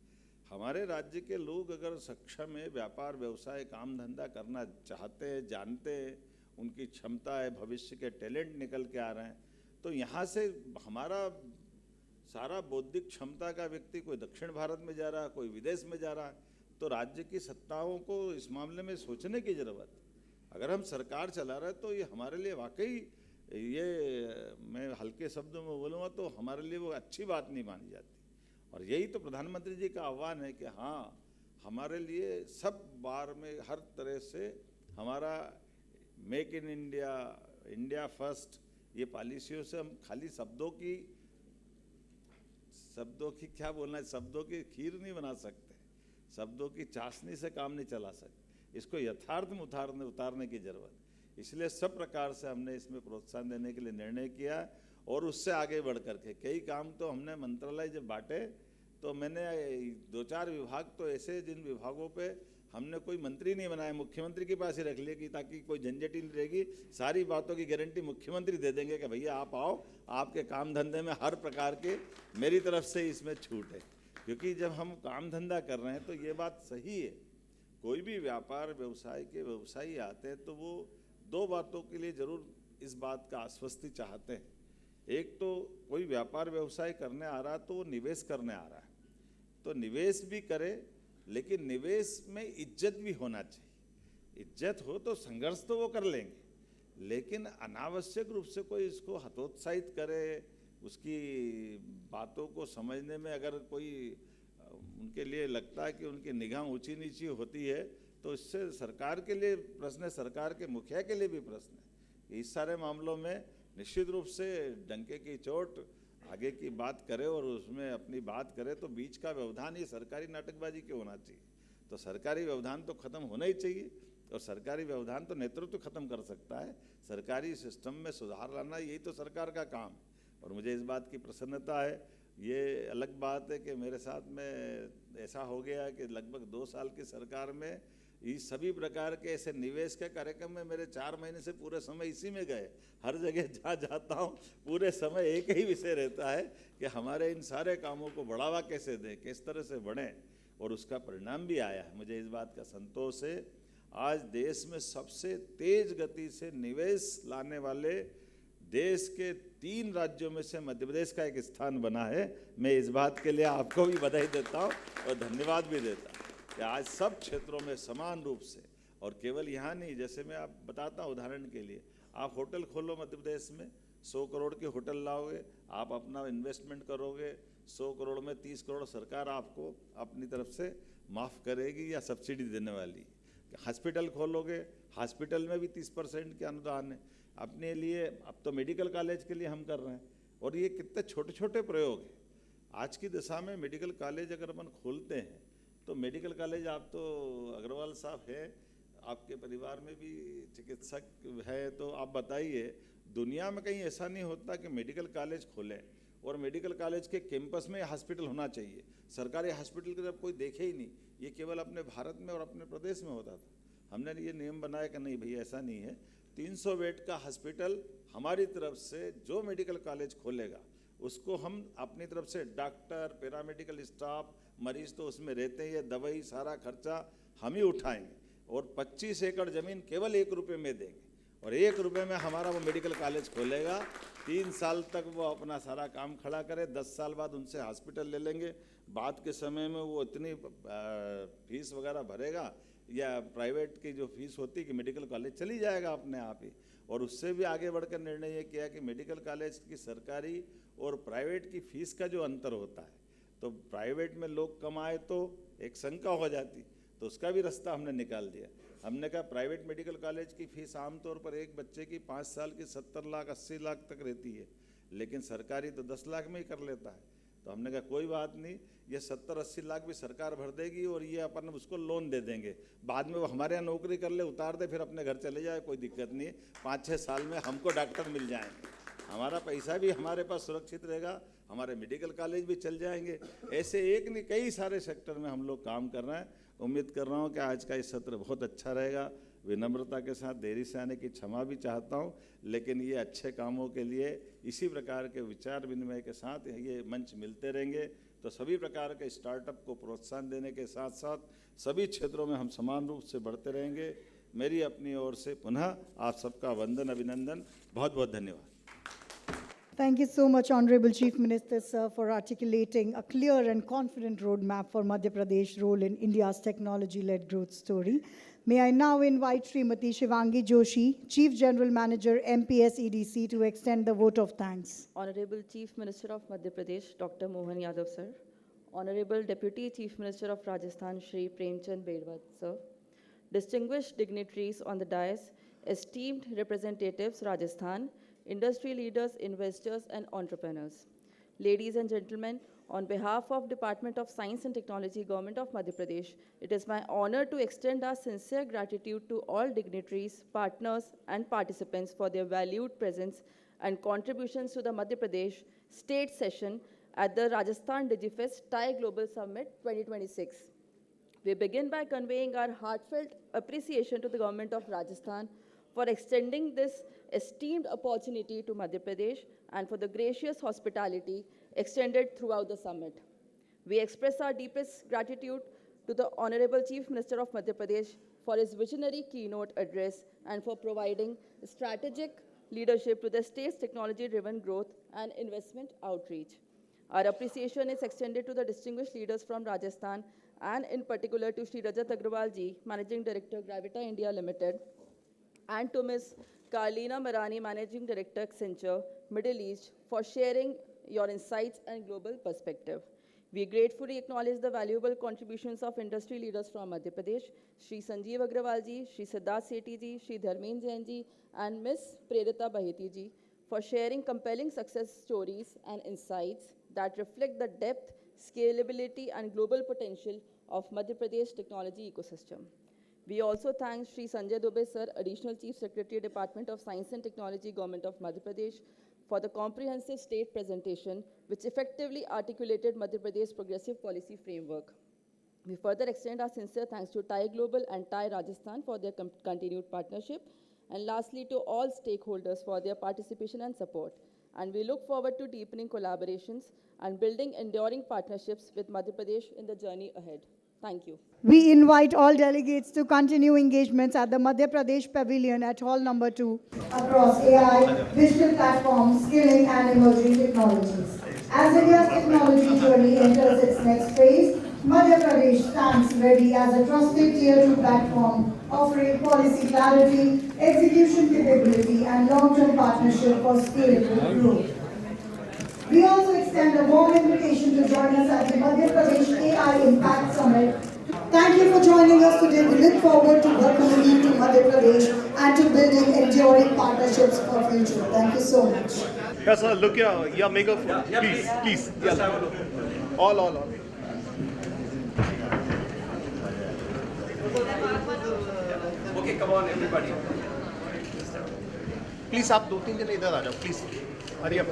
हमारे राज्य के लोग अगर सक्षम है, व्यापार व्यवसाय काम धंधा करना चाहते हैं, जानते हैं, उनकी क्षमता है, भविष्य के टैलेंट निकल के आ रहे हैं, तो यहाँ से हमारा सारा बौद्धिक क्षमता का व्यक्ति कोई दक्षिण भारत में जा रहा है, कोई विदेश में जा रहा है, तो राज्य की सत्ताओं को इस मामले में सोचने की ज़रूरत है। अगर हम सरकार चला रहे हैं तो ये हमारे लिए वाकई, ये मैं हल्के शब्दों में बोलूँगा तो हमारे लिए वो अच्छी बात नहीं मानी जाती। और यही तो प्रधानमंत्री जी का आह्वान है कि हाँ, हमारे लिए सब बार में हर तरह से हमारा make in India, India first, ये पॉलिसियों से हम खाली शब्दों की क्या बोलना है, शब्दों की खीर नहीं बना सकते, शब्दों की चाशनी से काम नहीं चला सकते। इसको यथार्थ में उतारने की ज़रूरत। इसलिए सब प्रकार से हमने इसमें प्रोत्साहन देने के लिए निर्णय किया, और उससे आगे बढ़ करके कई काम तो हमने मंत्रालय जब बांटे तो मैंने 2-4 विभाग तो ऐसे, जिन विभागों पे हमने कोई मंत्री नहीं बनाया, मुख्यमंत्री के पास ही रख लिया कि ताकि कोई झंझट ही नहीं रहेगी, सारी बातों की गारंटी मुख्यमंत्री दे देंगे कि भैया आप आओ, आपके काम धंधे में हर प्रकार के मेरी तरफ से इसमें छूट है। क्योंकि जब हम काम धंधा कर रहे हैं तो ये बात सही है, कोई भी व्यापार व्यवसाय के व्यवसायी आते हैं तो वो 2 बातों के लिए ज़रूर इस बात का आश्वस्ति चाहते हैं। एक तो कोई व्यापार व्यवसाय करने आ रहा है तो वो निवेश करने आ रहा है, तो निवेश भी करे, लेकिन निवेश में इज्जत भी होना चाहिए। इज्जत हो तो संघर्ष तो वो कर लेंगे, लेकिन अनावश्यक रूप से कोई इसको हतोत्साहित करे, उसकी बातों को समझने में अगर कोई उनके लिए लगता है कि उनकी निगाह ऊंची नीची होती है, तो इससे सरकार के लिए प्रश्न है, सरकार के मुखिया के लिए भी प्रश्न है। इस सारे मामलों में निश्चित रूप से डंके की चोट आगे की बात करे और उसमें अपनी बात करे, तो बीच का व्यवधान ये सरकारी नाटकबाजी क्यों होना चाहिए। तो सरकारी व्यवधान तो खत्म होना ही चाहिए, और सरकारी व्यवधान तो नेतृत्व खत्म कर सकता है। सरकारी सिस्टम में सुधार लाना यही तो सरकार का काम है, और मुझे इस बात की प्रसन्नता है। ये अलग बात है कि मेरे साथ में ऐसा हो गया कि लगभग 2 साल की सरकार में इस सभी प्रकार के ऐसे निवेश के कार्यक्रम में मेरे 4 महीने से पूरे समय इसी में गए। हर जगह जहाँ जाता हूँ पूरे समय एक ही विषय रहता है कि हमारे इन सारे कामों को बढ़ावा कैसे दें, किस तरह से बढ़ें, और उसका परिणाम भी आया है। मुझे इस बात का संतोष है। आज देश में सबसे तेज गति से निवेश लाने वाले देश के 3 राज्यों में से मध्य प्रदेश का एक स्थान बना है। मैं इस बात के लिए आपको भी बधाई देता हूँ और धन्यवाद भी देता हूँ कि आज सब क्षेत्रों में समान रूप से, और केवल यहाँ नहीं, जैसे मैं आप बताता हूँ उदाहरण के लिए, आप होटल खोलो मध्य प्रदेश में, 100 करोड़ के होटल लाओगे, आप अपना इन्वेस्टमेंट करोगे, 100 करोड़ में 30 करोड़ सरकार आपको अपनी तरफ से माफ़ करेगी या सब्सिडी देने वाली। हॉस्पिटल खोलोगे, हॉस्पिटल में भी 30% के अनुदान है। अपने लिए अब तो मेडिकल कॉलेज के लिए हम कर रहे हैं, और ये कितने छोटे छोटे प्रयोग हैं। आज की दशा में मेडिकल कॉलेज अगर अपन खोलते हैं तो मेडिकल कॉलेज, आप तो अग्रवाल साहब है, आपके परिवार में भी चिकित्सक है, तो आप बताइए, दुनिया में कहीं ऐसा नहीं होता कि मेडिकल कॉलेज खोलें और मेडिकल कॉलेज के कैंपस में हॉस्पिटल होना चाहिए। सरकारी हॉस्पिटल की तरफ कोई देखे ही नहीं, ये केवल अपने भारत में और अपने प्रदेश में होता था। हमने ये नियम बनाया कि नहीं भैया ऐसा नहीं है, 300 बेड का हॉस्पिटल हमारी तरफ से जो मेडिकल कॉलेज खोलेगा उसको हम अपनी तरफ से डॉक्टर, पैरामेडिकल स्टाफ, मरीज तो उसमें रहते ही है, दवाई सारा खर्चा हम ही उठाएंगे और 25 एकड़ ज़मीन केवल 1 रुपये में देंगे और 1 रुपये में हमारा वो मेडिकल कॉलेज खोलेगा। 3 साल तक वो अपना सारा काम खड़ा करे, 10 साल बाद उनसे हॉस्पिटल ले लेंगे। बाद के समय में वो इतनी फीस वगैरह भरेगा या प्राइवेट की जो फीस होती है कि मेडिकल कॉलेज चली जाएगा अपने आप ही। और उससे भी आगे बढ़कर निर्णय ये किया कि मेडिकल कॉलेज की सरकारी और प्राइवेट की फ़ीस का जो अंतर होता है, तो प्राइवेट में लोग कम आए तो एक शंका हो जाती, तो उसका भी रास्ता हमने निकाल दिया। हमने कहा प्राइवेट मेडिकल कॉलेज की फ़ीस आमतौर पर एक बच्चे की 5 साल की 70 लाख 80 लाख तक रहती है, लेकिन सरकारी तो 10 लाख में ही कर लेता है। तो हमने कहा कोई बात नहीं, ये 70-80 लाख भी सरकार भर देगी और ये अपन उसको लोन दे देंगे, बाद में वो हमारे यहाँ नौकरी कर ले, उतार दे, फिर अपने घर चले जाए, कोई दिक्कत नहीं है। 5-6 साल में हमको डॉक्टर मिल जाएंगे, हमारा पैसा भी हमारे पास सुरक्षित रहेगा, हमारे मेडिकल कॉलेज भी चल जाएंगे। ऐसे एक नहीं कई सारे सेक्टर में हम लोग काम कर रहे हैं। उम्मीद कर रहा हूँ कि आज का ये सत्र बहुत अच्छा रहेगा। विनम्रता के साथ देरी से आने की क्षमा भी चाहता हूँ, लेकिन ये अच्छे कामों के लिए इसी प्रकार के विचार विनिमय के साथ ये मंच मिलते रहेंगे। तो सभी प्रकार के स्टार्टअप को प्रोत्साहन देने के साथ साथ सभी क्षेत्रों में हम समान रूप से बढ़ते रहेंगे। मेरी अपनी ओर से पुनः आप सबका वंदन, अभिनंदन, बहुत बहुत धन्यवाद। Thank you so much, Honorable Chief Minister, sir, for articulating a clear and confident roadmap for Madhya Pradesh's role in India's technology-led growth story. May I now invite Srimati Shivangi Joshi, Chief General Manager, MPS EDC, to extend the vote of thanks. Honorable Chief Minister of Madhya Pradesh, Dr. Mohan Yadav, sir. Honorable Deputy Chief Minister of Rajasthan, Shri Premchand Bedwat, sir. Distinguished dignitaries on the dais, esteemed representatives, Rajasthan, industry leaders, investors, and entrepreneurs. Ladies and gentlemen, on behalf of Department of Science and Technology, Government of Madhya Pradesh, it is my honor to extend our sincere gratitude to all dignitaries, partners, and participants for their valued presence and contributions to the Madhya Pradesh State Session at the Rajasthan DigiFest TiE Global Summit 2026. We begin by conveying our heartfelt appreciation to the Government of Rajasthan for extending this esteemed opportunity to Madhya Pradesh and for the gracious hospitality extended throughout the summit. We express our deepest gratitude to the Honorable Chief Minister of Madhya Pradesh for his visionary keynote address and for providing strategic leadership to the state's technology-driven growth and investment outreach. Our appreciation is extended to the distinguished leaders from Rajasthan and in particular to Shri Rajat Agrawal ji, Managing Director, Gravita India Limited, and to Ms. Karlina Marani, Managing Director, Accenture, Middle East, for sharing your insights and global perspective. We gratefully acknowledge the valuable contributions of industry leaders from Madhya Pradesh, Shri Sanjeev Agrawal ji, Shri Siddharth Sethi ji, Shri Dharmendra Jain ji, and Ms. Prerita Baheti ji, for sharing compelling success stories and insights that reflect the depth, scalability, and global potential of Madhya Pradesh technology ecosystem. We also thank Shri Sanjay Dubey, sir, Additional Chief Secretary, Department of Science and Technology, Government of Madhya Pradesh, for the comprehensive state presentation, which effectively articulated Madhya Pradesh's progressive policy framework. We further extend our sincere thanks to TiE Global and TiE Rajasthan for their continued partnership, and lastly to all stakeholders for their participation and support. And we look forward to deepening collaborations and building enduring partnerships with Madhya Pradesh in the journey ahead. Thank you. We invite all delegates to continue engagements at the Madhya Pradesh Pavilion at Hall Number 2 across AI, digital platforms, skilling, and emerging technologies. As India's technology journey enters its next phase, Madhya Pradesh stands ready as a trusted Tier 2 platform, offering policy clarity, execution capability, and long-term partnership for scalable growth. We also extend a warm invitation to join us at the Madhya Pradesh AI Impact Summit. Thank you for joining us today. We look forward to welcoming you to Madhya Pradesh and to building enduring partnerships for future. Thank you so much. Yes, sir, look here, your megaphone. Please, please. Yes. All. Okay, come on, everybody. Please, आप 2-3 जने इधर आ जाओ, please. Hurry up.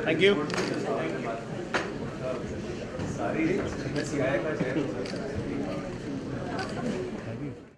Thank you. सारी मैं सियाया का शहर